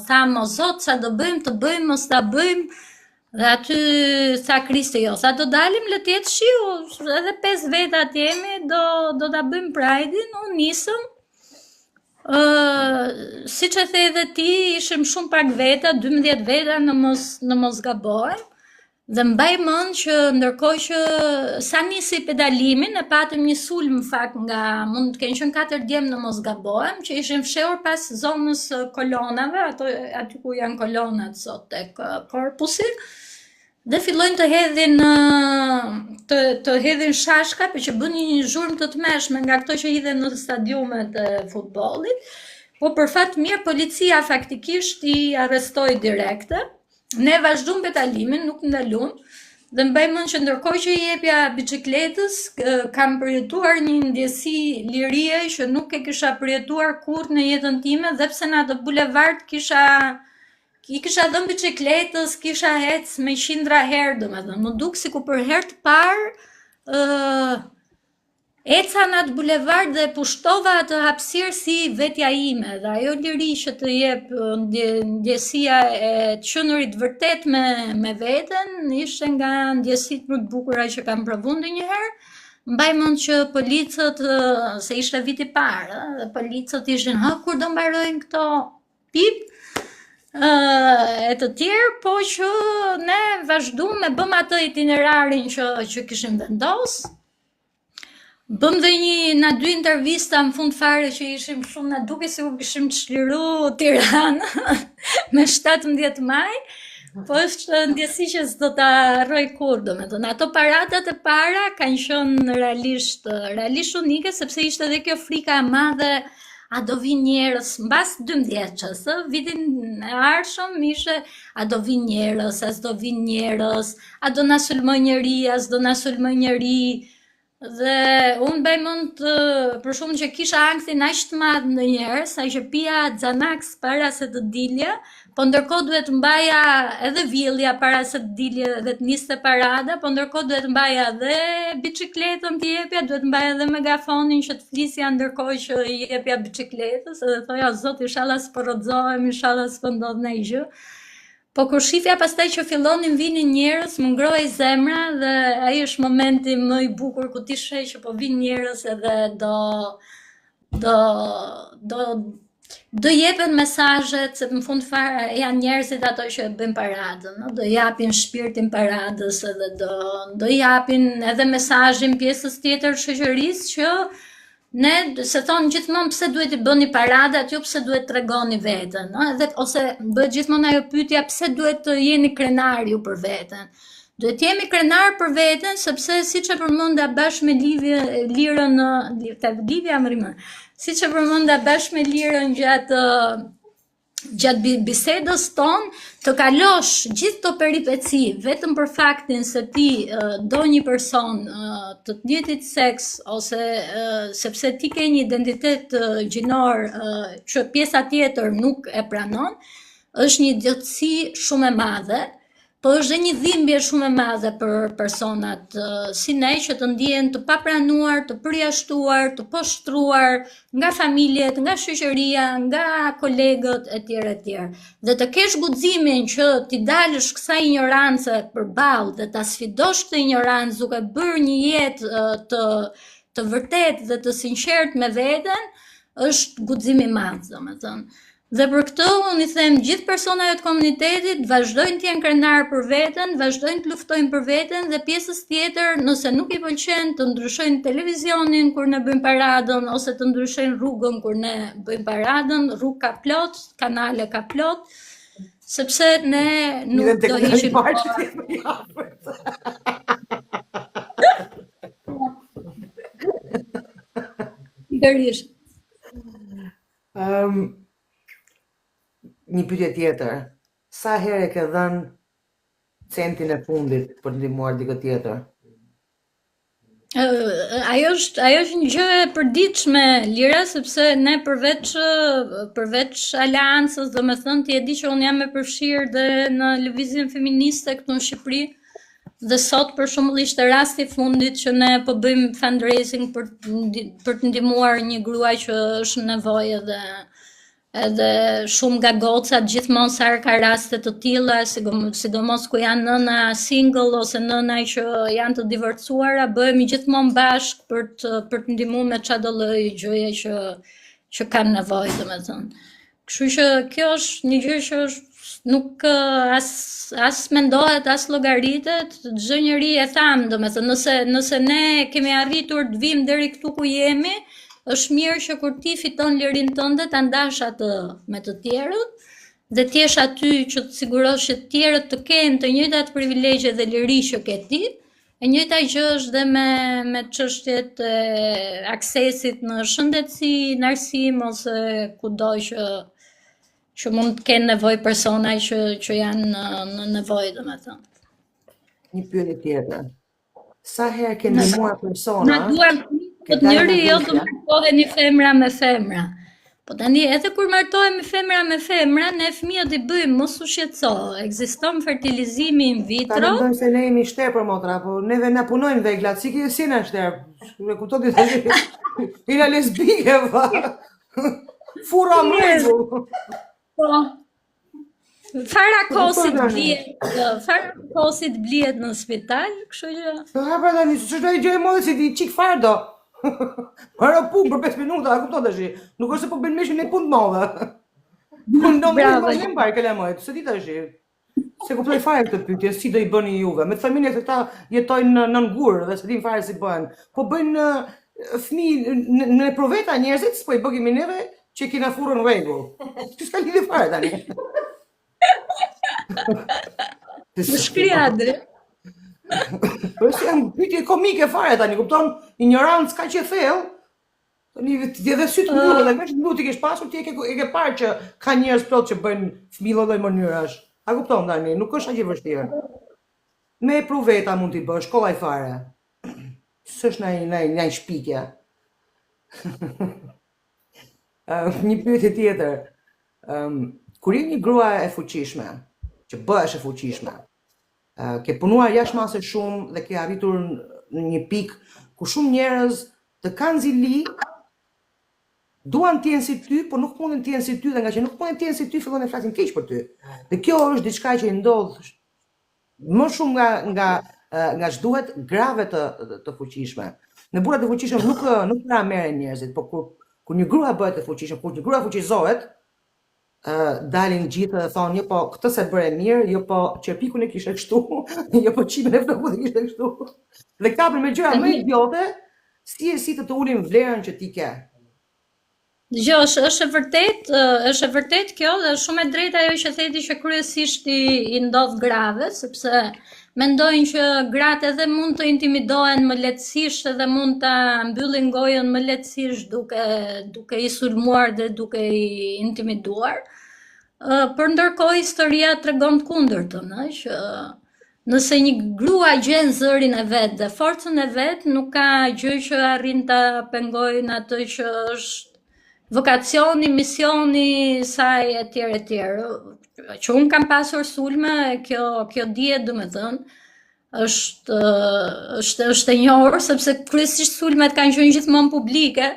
tham o zot, qa do bëjmë, të bëjmë, mos ta bëjmë, dhe aty tha Kristi, jo, sa do dalim, le tjetë shiu, edhe 5 veta t'jemi, do ta bëjmë Pride-in, unë nisëm, si që the edhe ti, ishim shumë pak veta, 12 veta në mos gabohem. Dhe mbaj mend që ndërkohë që sa nisi pedalimin, e patëm një sulm fakt nga mund të kenë qenë 4 djem në mos gabohem, që ishin fshehur pas zonës kolonave, aty ku janë kolonat sot tek korpusi. dhe fillojnë të hedhin të hedhin shashka, për që bënin një zhurmë të tmeshme nga këto që hidhen në stadiumet e futbollit. Po për fat mirë policia faktikisht I arrestoi direkte. Ne vazhdojmë petalimin, nuk ndalum. Dhe mbaj mend që ndërkohë që I jepja biçikletës, kam përjetuar një ndjesi lirie që nuk e kisha përjetuar kurrë në jetën time, dhe pse në atë bulevard I kisha dhënë biçikletës, kisha hec me qindra herë, domethënë, më duk sikur për herë të parë eca në atë bulevard dhe pushtova atë hapësirë si vetja ime, dhe ajo liri që të jep ndjesia e të qenurit vërtet me veten, ishte nga ndjesitë më të bukura që kam provuar ndonjëherë. Mbaj mend që policët, se ishte viti I parë, dhe policët ishin, kur do mbarojnë këto pip, e të tjerë, po që ne vazhduam bëm atë itinerarin që kishim vendos. Bëm dhe na 2 intervista në fund fare që ishim shumë, na duke sikur kishim çliru Tiranë me 17 maj, po është ndjesi që s'do ta harroj kurrë, domethënë ato paradat e para kanë qenë realisht unike, sepse ishte edhe kjo frika e madhe. A do vinë njerëz, mbas 12-çës, vitin e ardhshëm ishte a do vinë njerëz, a s'do vinë njerëz, a do na sulmoj njeri, a s'do na sulmoj njeri. Dhe unë mbaj mend për shumë që kisha anktin aq të madh ndonjëherë, sa që pija Xanax para se të dilja, po ndërkohë duhet mbaja edhe vjellja para se të dilje dhe të niste parada, po ndërkohë duhet mbaja edhe biçikletën të jepja, duhet mbaja edhe megafonin që të flisja ndërkohë që I jepja biçikletës, edhe thoja zot inshallah s'po rrotzohem, inshallah s'po ndodh ndonjë gjë. Po kur shifja pastaj që fillonin vinin njerëz, më ngrohej zemra dhe ai është momenti më I bukur ku ti sheh që po vinë njerëz edhe do jepen mesazhet, se në fund fare janë njerëzit ato që bëjnë paradën, do japin shpirtin paradës edhe do japin edhe mesazhin pjesës tjetër shoqërisë që ne se thonë gjithmonë pse duhet I bëni paradat, ju pse duhet tregoni veten, edhe ose bëhet gjithmonë ajo pyetja pse duhet të jeni krenar ju për veten. Duhet jemi krenar për veten sepse siç e përmenda bashkë me Lirën, siç e përmenda bashkë me Lirën gjatë bisedës tonë, të kalosh gjithë të peripeci vetëm për faktin se ti do një person të njëjtit seks ose sepse ti ke një identitet gjinor që pjesa tjetër nuk e pranon, është një idiotësi shumë e madhe, po është dhe një dhimbje shumë e madhe për personat si ne që të ndihen të papranuar, të përjashtuar, të poshtruar nga familjet, nga shoqëria, nga kolegët etj. Dhe të kesh guximin që ti dalësh kësaj ignorance përballë dhe ta sfidosh këtë ignorancë duke bërë një jetë të vërtetë dhe të sinqertë me veten, është guxim I madh, domethënë. Dhe për këtë unë I them gjithë personave të komunitetit vazhdojnë të jenë krenar për veten, vazhdojnë të luftojnë për veten dhe pjesës tjetër nëse nuk I pëlqen të ndryshojnë televizionin kur ne bëjmë paradën ose të ndryshojnë rrugën kur ne bëjmë paradën, rrugë ka plot, kanale ka plot, sepse ne nuk do ishim Pikërisht. Një pyetje tjetër. Sa herë ke dhënë centin e fundit për të ndihmuar dikë tjetër? Ajo është një gjë e përditshme, Lira, sepse ne përveç aleancës, domethënë ti e di që unë jam e përfshirë dhe në lëvizjen feministe këtu në Shqipëri. Dhe sot për shembull ishte rasti I fundit që ne po bëjmë fundraising për të ndihmuar një grua që është në nevojë edhe shumë nga gocat gjithmonë sa ka raste të tilla, sidomos ku janë nëna single ose nëna që janë të divorcuara, bëhemi gjithmonë bashkë për të ndihmuar me çdo lloj gjëje që kanë nevojë, domethënë. Kështu që kjo është një gjë që nuk as mendohet, as llogaritet, çdo njeri e tham, domethënë nëse ne kemi arritur të vim deri këtu ku jemi, është mirë që kur ti fiton lirin tënde ta ndash atë me të tjerët dhe t'jesh aty që të sigurosh që të tjerët të kenë të njëjtat privilegje dhe liri që ke ti. E njëjta gjë është dhe me çështjet e aksesit në shëndetësi, në arsim ose kudo që mund të kenë nevojë persona që janë në nevojë, domethënë. Një pyetje tjetër. Sa herë ke ndihmuar persona? Na duam të njëri jo të martoheni femra me femra. Po tani edhe kur martohemi femra me femra, ne fëmijët i bëjmë, mos u shqetëso. Ekziston fertilizimi in vitro. Ta mendojmë se ne jemi shtepër motra, po neve na punojnë veglat, si na shtep. Me kupton ti? Ina lesbike va. Fura mrezu. Po. Fara kosit blihet në spital, kështu që. Ha pra tani, ç'do i gjë modë si ti çik fare do. Para punë për 5 minuta, a kupton tash? Nuk është se po bën meshin në punë të madhe. Punon më mbar që lëmoj, se ti tash. Se kuptoj fare këtë pyetje, si do i bëni juve? Me familjet e këta jetojnë në ngur dhe se din fare si bëhen. Po bëjnë fëmijë në proveta njerëzit, s'po i bëgimi neve që kena furën rregull. Ti s'ka lidhje fare tani. Më shkriadre. Po është janë pyetje komike fare tani, kupton? Ignorancë ka që thellë. Tani ti edhe sy të mbyllur dhe veç mbyllur ti ke pasur ti e ke parë që ka njerëz plot që bëjnë fëmijë lloj mënyrash. A kupton tani, nuk është aq e vështirë. Me pruveta mund t'i bësh, kollaj fare. S'është ndaj shpikje. Një pyetje tjetër. Kur je një grua e fuqishme, që bëhesh e fuqishme, ke punuar jashtë mase shumë dhe ke arritur në një pikë ku shumë njerëz të kanë zili, duan të jenë si ty, por nuk mundin të jenë si ty dhe nga që nuk mundin të jenë si ty, fillon të flasin keq për ty. Dhe kjo është diçka që i ndodh më shumë nga ç'duhet grave të fuqishme. Në burrat e fuqishëm nuk ra merren njerëzit, por kur një grua bëhet e fuqishme, kur një grua fuqizohet, dalin gjithë dhe thonë, jo po këtë se bëre mirë, jo po qerpikun e kishe kështu, jo po qimin e flokut e kishe kështu. Dhe kapën me gjëra më idiote, si të ulin vlerën që ti ke. Jo, është e vërtet kjo dhe shumë e drejtë ajo që theti që kryesisht i ndodh grave, sepse mendojnë që gratë edhe mund të intimidohen më lehtësisht edhe mund ta mbyllin gojën më lehtësisht duke i sulmuar dhe duke i intimiduar. Por ndërkohë historia tregon të kundërtën, që nëse një grua gjen zërin e vet dhe forcën e vet, nuk ka gjë që arrin ta pengojnë atë që është vokacioni, misioni saj etj. Që unë kam pasur sulme, kjo dihet domethënë, është e njohur sepse kryesisht sulmet kanë qenë gjithmonë publike,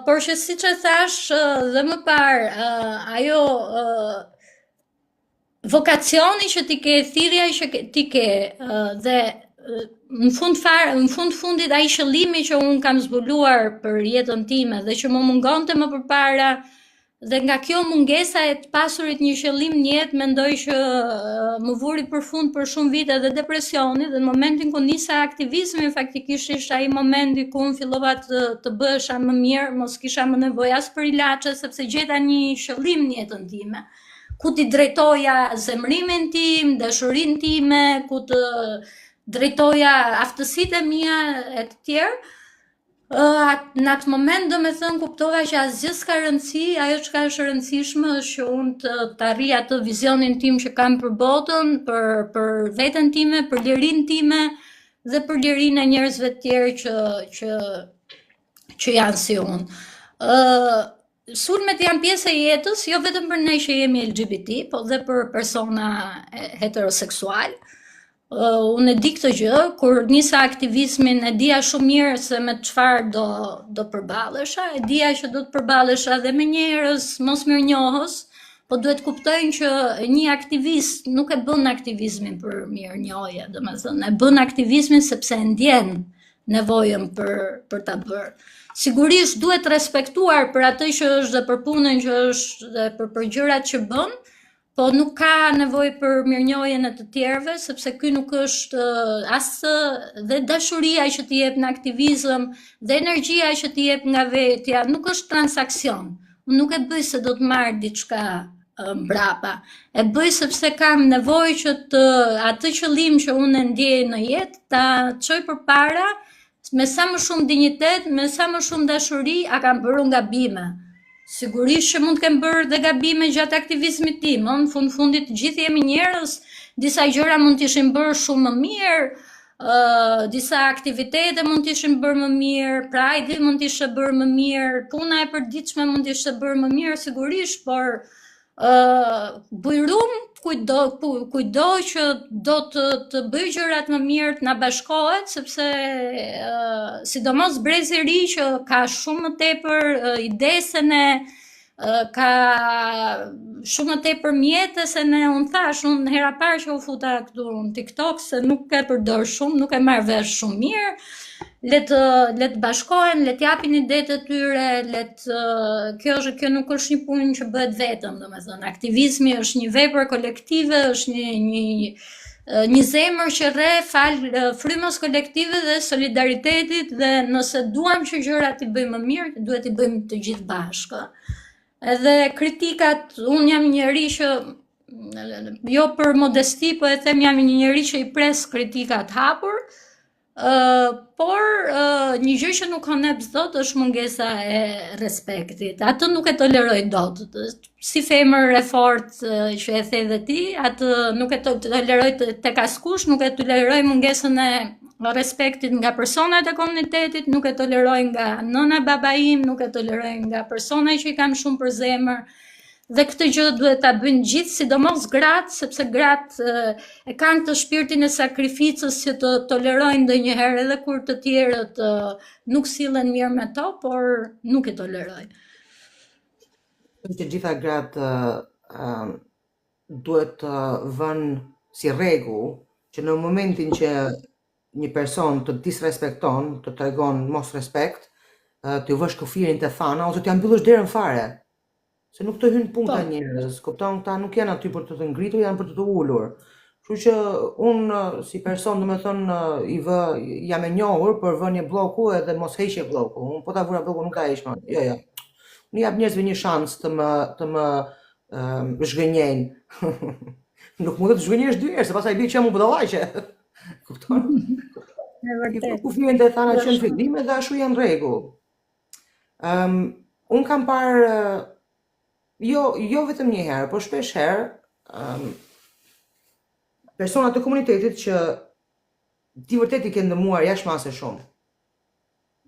por që siç e thash dhe më parë, ajo vokacioni që ti ke, thirrja që ti ke dhe në fund fundit ai qëllimi që unë kam zbuluar për jetën time dhe që më mungonte më përpara dhe nga kjo mungesa e të pasurit një qëllim në jetë, mendoj që më vuri përfund për shumë vite dhe depresioni dhe në momentin ku nisa aktivizmi faktikisht ishte ai momenti ku unë fillova të bëhesha më mirë, mos kisha më nevojë as për ilaçe sepse gjeta një qëllim në jetën time, ku ti drejtoja zemrimin tim, dashurinë time, ku të drejtoja aftësitë e mia e të tjerë. Në atë moment do me thënë kuptova që asgjë s'ka rëndësi, ajo çka është rëndësishme është që unë të arrij atë vizionin tim që kam për botën, për veten time, për lirinë time dhe për lirinë e njerëzve të tjerë që janë si unë. Sulmet janë pjesë e jetës, jo vetëm për ne që jemi LGBT, po dhe për persona heteroseksual. Unë e di këtë gjë, kur nisa aktivizmin e dija shumë mirë se me çfarë do përballesha, e dija që do të përballesha dhe me njerëz mos mirënjohës, po duhet kuptojnë që një aktivist nuk e bën aktivizmin për mirënjohje, domethënë e bën aktivizmin sepse e ndjen nevojën për ta bërë. Sigurisht duhet respektuar për atë që është dhe për punën që është dhe për gjërat që bën, po nuk ka nevojë për mirënjohjen e të tjerëve, sepse ky nuk është as dhe dashuria që t'i jep në aktivizëm dhe energjia që t'i jep nga vetja, nuk është transaksion. Unë nuk e bëj se do të marr diçka mbrapa. E bëj sepse kam nevojë që atë qëllim që unë e ndjej në jetë ta çoj përpara me sa më shumë dinjitet, me sa më shumë dashuri, a kam bërë gabime. Sigurisht që mund të kem bërë dhe gabime gjatë aktivizmit tim, në fundit të gjithë jemi njerëz, disa gjëra mund të ishin bërë shumë më mirë, disa aktivitete mund të ishin bërë më mirë, prajdi mund të ishte bërë më mirë, puna e përditshme mund të ishte bërë më mirë, sigurisht, por bujrum kujdo që do të bëj gjërat më mirë të na bashkohet, sepse sidomos brezi i ri që ka shumë më tepër ide se ne, ka shumë më tepër mjete se ne. Unë thash, unë hera parë që u futa këtu në TikTok se nuk e përdor shumë, nuk e marr vesh shumë mirë. Le të bashkohen, le të japin idetë të tyre, kjo nuk është një punë që bëhet vetëm, domethënë. Aktivizmi është një vepër kolektive, është një zemër që rre fal frymës kolektive dhe solidaritetit, dhe nëse duam që gjërat i bëjmë më mirë, duhet i bëjmë të gjithë bashkë. Edhe kritikat, unë jam një njeri që, jo për modesti, po e them jam një njeri që i pres kritikat hapur, por një gjë që nuk honep dot është mungesa e respektit. Atë nuk e toleroj dot. Si femër e fortë që e the dhe ti, atë nuk e toleroj tek askush, nuk e toleroj mungesën e respektit nga personat e komunitetit, nuk e toleroj nga nëna baba im, nuk e toleroj nga persona që i kam shumë për zemër. Dhe këtë gjë duhet ta bëjnë gjithë, sidomos gratë, sepse gratë e kanë të shpirtin e sakrificës që të tolerojnë ndonjëherë edhe kur të tjerët nuk sillen mirë me to, por nuk e toleroj. Që gjitha gratë duhet të vënë si rregull që në momentin që një person të disrespekton, të tregon mos respekt, të vësh kufirin te thana ose t'ja mbyllësh derën fare. Se nuk të hynë punë ta njerëz, kupton, ta nuk janë aty për të ngritur, janë për të ullur. Kështu që unë si person, domethënë, jam e njohur për vënie bloku edhe mos heqje bloku. Unë po ta vura bloku nuk ta heq më. Jo. Unë jap njerëzve një shans të më zhgënjejnë. Nuk mund të zhgënjesh dy herë, se pastaj bie që mu budallaqe. Kupton? Kufirin te thana që në fillim dhe ashtu janë rregull. Unë kam parë jo vetëm një herë, por shpesh herë, personat të komunitetit që ti vërtet i kanë ndëmuar jashtëmase shumë.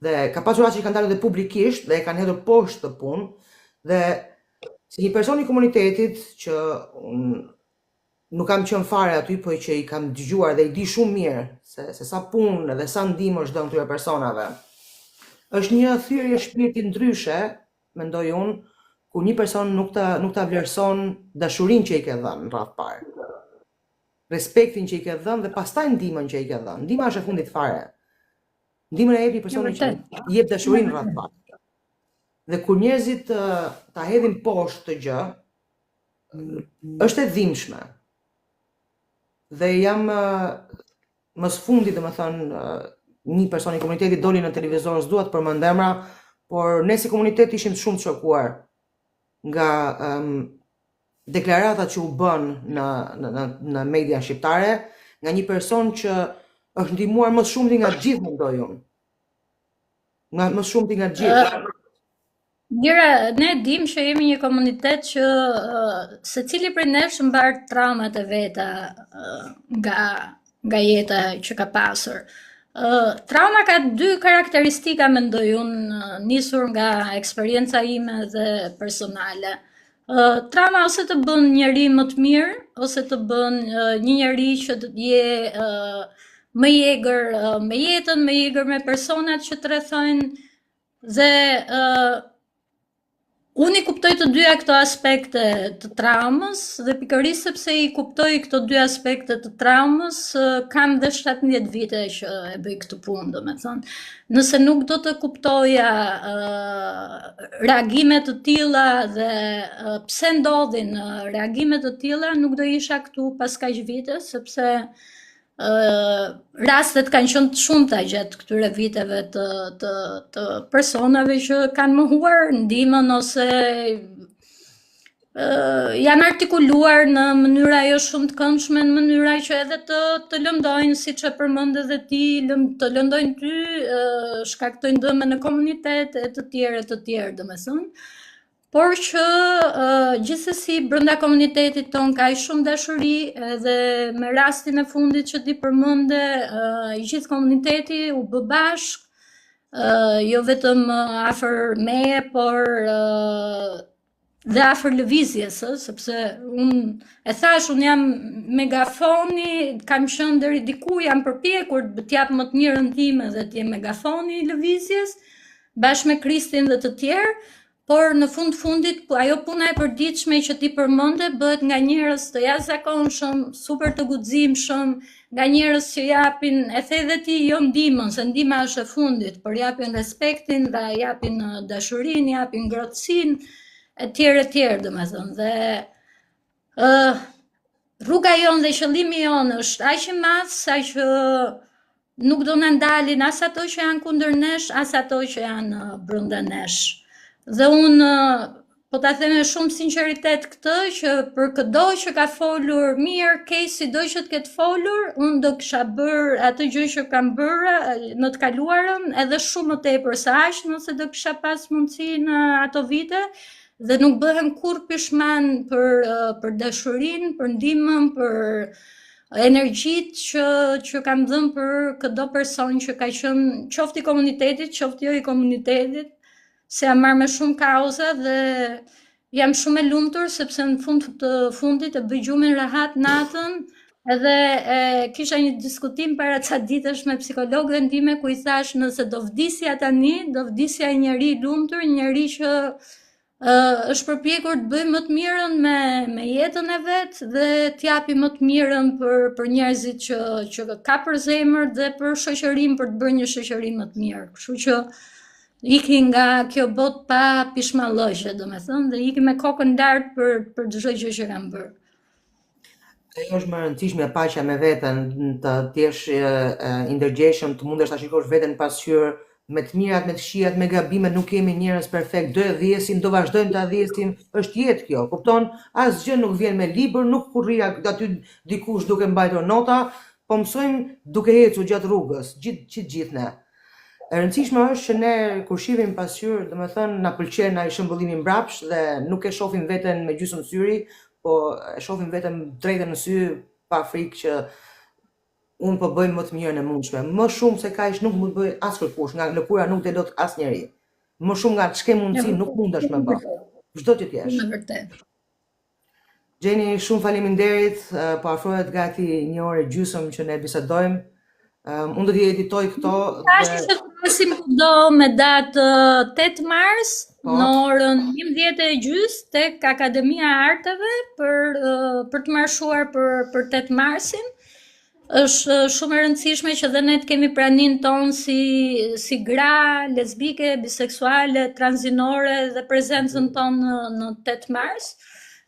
Dhe ka pasur ata që kanë dalë dhe publikisht dhe e kanë hedhur poshtë të punë, dhe si një person i komunitetit që nuk kam qenë fare aty, po që i kam dëgjuar dhe i di shumë mirë se sa punë dhe sa ndihmë është dhënë këtyre personave. Është një thyrje shpirti ndryshe, mendoj unë, ku një person nuk ta vlerëson dashurinë që i ke dhënë në radhë parë, respektin që i ke dhënë dhe pastaj ndihmën që i ke dhënë. Ndihma është e fundit fare. Ndihmën e jep një personi që i jep dashurinë në radhë parë. Dhe kur njerëzit ta hedhin poshtë të gjë, është e dhimbshme. Dhe jam më së fundit, domethënë, një person i komunitetit doli në televizor, s'dua të përmend emra, por ne si komunitet ishim shumë të shokuar nga deklaratat që u bën në media shqiptare, nga një person që është ndihmuar më shumë nga gjithë, mendoj unë. Më shumë nga gjithë. Mira, ne dim që jemi një komunitet që secili prej nesh mbar traumat e veta nga jeta që ka pasur. Trauma ka dy karakteristika, mendoj unë, nisur nga eksperienca ime dhe personale. Trauma ose të bën njeri më të mirë, ose të bën një njeri që të je më i egër me jetën, më i egër me personat që të rrethojnë, dhe unë i kuptoj të dyja këto aspekte të traumës, dhe pikërisht sepse i kuptoj këto dy aspekte të traumës, kam dhe 17 vite që e bëj këtë punë, domethënë. Nëse nuk do të kuptoja reagime të tilla dhe pse ndodhin reagime të tilla, nuk do isha këtu pas kaq vite, sepse rastet kanë qenë të shumta gjatë këtyre viteve të personave që kanë mohuar ndihmën ose janë artikuluar në mënyra jo shumë të këndshme, në mënyra që edhe të lëndojnë, siç e përmend edhe ti, të lëndojnë ty, shkaktojnë dëme në komunitet e të tjerë, domethënë. Por që gjithsesi brenda komunitetit ton ka shumë dashuri, edhe me rastin e fundit që ti përmende, i gjithë komuniteti u bë bashk, jo vetëm afër meje, por dhe afër lëvizjes, sepse unë jam megafoni, kam qenë deri diku, jam përpjekur të jap më të mirën time dhe të jem megafoni i lëvizjes, bashkë me Kristin dhe të tjerë, por në fundit ajo puna e përditshme që ti përmende bëhet nga njerëz të jashtëzakonshëm, super të guximshëm, nga njerëz që japin, e the edhe ti, jo ndihmën, se ndihma është e fundit, por japin respektin, dhe japin dashurinë, japin ngrohtësinë, e tjerë, domethënë, dhe rruga jonë dhe qëllimi jonë është aq i madh sa që nuk do na ndalin as ato që janë kundër nesh, as ato që janë brenda nesh. Dhe unë po ta them me shumë sinqeritet këtë, që për çdo që ka folur mirë, keq, sido që të ketë folur, unë do kisha bërë atë gjë që kam bërë në të kaluarën, edhe shumë më tepër se aq, nëse do kisha pas mundësi në ato vite. Dhe nuk bëhem kur pishman për dashurinë, për ndihmën, për energjitë që kam dhënë për çdo person që ka qenë, qoftë i komunitetit, qoftë jo i komunitetit, se jam marrë me shumë kauza dhe jam shumë e lumtur sepse në fund të fundit e bëj gjumin rahat natën, edhe kisha një diskutim para ca ditësh me psikologën time ku i thash nëse do vdisja tani, do vdisja një njeri i lumtur, një njeri që është përpjekur të bëjë më të mirën me jetën e vet dhe t'japi më të mirën për njerëzit që ka për zemër dhe për shoqërinë, për të bërë një shoqëri më të mirë. Kështu që iki nga kjo botë pa pishmallëqe, domethënë, dhe iki me kokën lart për çdo gjë që kam bërë. Ajo është më e rëndësishme, paqja me veten, të jesh i ndërgjegjshëm, të mundesh ta shikosh veten pasqyrë, me të mirat, me të këqijat, me gabimet, nuk kemi njerëz perfekt, do e dhjesim, do vazhdojmë ta dhjesim, është jetë kjo, kupton? Asgjë nuk vjen me libër, nuk kurrira aty dikush duke mbajtur nota, po mësojmë duke ecur gjatë rrugës, gjithë ne. E rëndësishme është që ne kur shihim pasqyrë, domethënë na pëlqen ai shëmbullimi mbrapsht dhe nuk e shohim veten me gjysmë syri, po e shohim veten drejtën në sy pa frikë që unë po bëj më të mirën e mundshme. Më shumë se kaq nuk mund të bëj askush, nga lëkura nuk të dot asnjëri. Më shumë nga ç'ke mundsi nuk mundesh me bë. Çdo që t'jesh. Në vërtet. Gjeni, shumë faleminderit, po afrohet gati 1 orë e gjysmë që ne bisedojmë. Unë do t'i editoj këto. Tash që të masim do me datë 8 mars, në orën 11:30 tek Akademia e Arteve për të marshuar për 8 marsin. Është shumë e rëndësishme që dhe ne të kemi praninë tonë si gra, lesbike, biseksuale, transinore dhe prezencën tonë në 8 mars,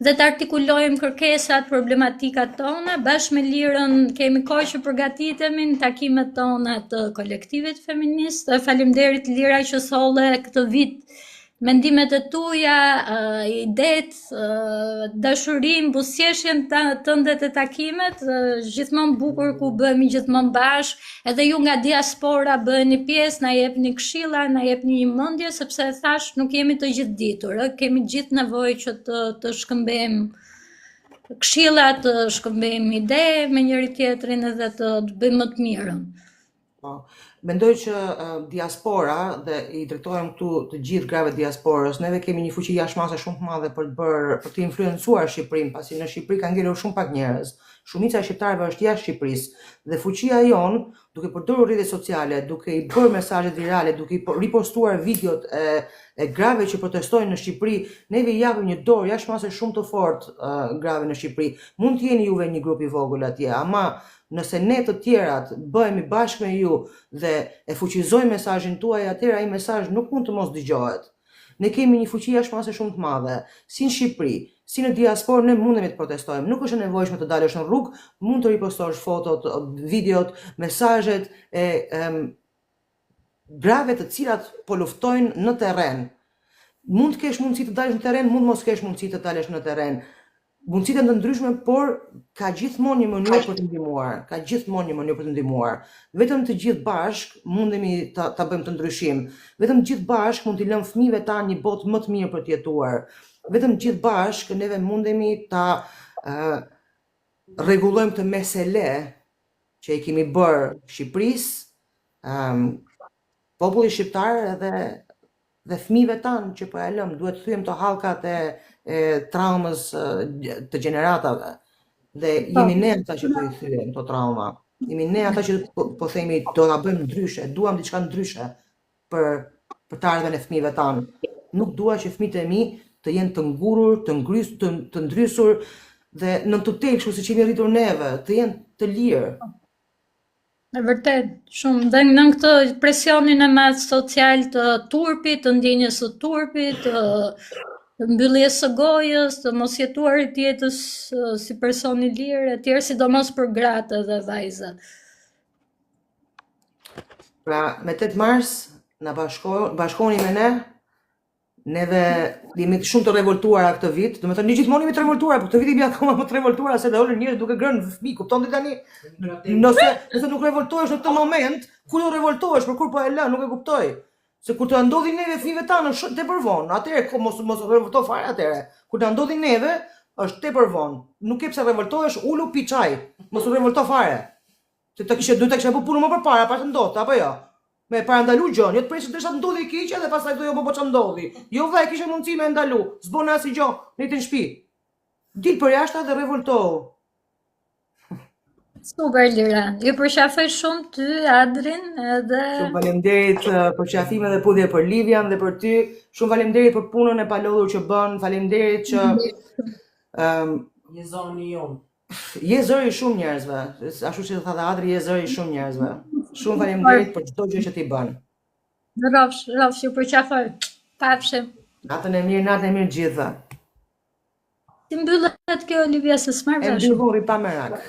dhe të artikulojmë kërkesat, problematikat tona, bashkë me Lirën kemi kohë që përgatitemi në takimet tona të kolektivit feminist. Faleminderit Lira që solle këtë vit mendimet e tuja, idetë, dashurinë, buzëqeshjen tënde të takimet, gjithmonë bukur ku bëhemi gjithmonë bashkë, edhe ju nga diaspora bëheni pjesë, na jepni këshilla, na jepni një mendje, sepse thash nuk jemi të gjithë ditur, kemi gjithë nevojë që të shkëmbejmë këshilla, të shkëmbejmë ide me njëri tjetrin edhe të bëjmë më të mirën. Mendoj që diaspora, dhe i drejtohem këtu të gjithë grave diasporës, neve kemi një fuqi jashtëmase shumë të madhe për të influencuar Shqipërinë, pasi në Shqipëri ka ngelur shumë pak njerëz. Shumica e shqiptarëve është jashtë Shqipërisë dhe fuqia jonë, duke përdorur rrjetet sociale, duke i bërë mesazhet virale, duke i ripostuar videot e grave që protestojnë në Shqipëri, neve i japim një dorë jashtëmase shumë të fortë grave në Shqipëri. Mund të jeni juve një grup i vogël atje, ama nëse ne të tjerat bëhemi bashkë me ju dhe e fuqizojmë mesazhin tuaj, atëherë ai mesazh nuk mund të mos dëgjohet. Ne kemi një fuqi jashtëmase shumë të madhe, si në Shqipëri, si në diasporë, ne mundemi të protestojmë. Nuk është e nevojshme të dalësh në rrugë, mund të ripostosh fotot, videot, mesazhet e grave të cilat po luftojnë në terren. Mund të kesh mundësi të dalësh në terren, mund mos kesh mundësi të dalësh në terren. Mundësitë të ndryshme, por ka gjithmonë një mënyrë për të ndihmuar, ka gjithmonë një mënyrë për të ndihmuar. Vetëm të gjithë bashk mundemi ta bëjmë të ndryshim. Vetëm të gjithë bashk mund t'i lëmë fëmijëve tanë një botë më të mirë për të jetuar. Vetëm të gjithë bashk neve mundemi ta rregullojmë të mesele që i kemi bërë Shqipërisë, populli shqiptar dhe fëmijëve tanë që po ja lëm, duhet të thyem të hallkat e traumës të gjeneratave. Dhe jemi ne ata që po i thyem to trauma. Jemi ne ata që po themi do ta bëjmë ndryshe, duam diçka ndryshe për të ardhmen e fëmijëve tanë. Nuk dua që fëmijët e mi të jenë të ngurur, të ndrysur dhe në tutela kështu siç jemi rritur neve, të jenë të lirë. E vërtet, shumë. Dhe në këtë presionin e madh social të turpit, të ndjenjes së turpit, të mbylljes së gojës, të mos jetuarit jetës si person i lirë, etj, sidomos për gratë dhe vajzat. Pra, me 8 mars na bashkohuni me ne. Neve jemi shumë të revoltuara këtë vit, do të thënë ne gjithmonë jemi të revoltuara, por këtë vit jemi akoma më të revoltuara se dolën njerëz duke grënë fëmijë, kupton ti tani? Nëse nuk revoltohesh në këtë moment, kur do revoltohesh, për kur po e lën, nuk e kuptoj. Se kur të ndodhin neve fëmijëve tanë është tepër vonë, atëherë mos revolto fare atëherë. Kur të ndodhin neve është tepër vonë. Nuk ke pse revoltohesh, ulu pi çaj, mos u revolto fare. Se duhet ta kisha bërë punën më përpara, pa të ndodhur, apo jo? Me parandalu gjën, jo të presh derisa të ndodhi keqja dhe pastaj do jo po ç'a ndodhi. Jo vaj kishe mundësi me ndalu, s'bën asnjë gjë, në të shtëpi. Dil për jashtë dhe revoltohu. Super Lira, ju përshafoj shumë ty, Adrin, edhe... Shumë faleminderit për qafime dhe pudhje për Livian dhe për ty. Shumë faleminderit për punën e palodhur që bën. Faleminderit që Je zoni jon. je zëri shumë njerëzve. Ashtu që tha dhe Adri, je zëri shumë njerëzve. Shumë faleminderit për çdo gjë që ti bën. Rrofsh, ju përqafoj. Pafshim. Natën e mirë gjithëve. Si mbyllet kjo Olivia se s'marr E vesh. mbyllur pa merak.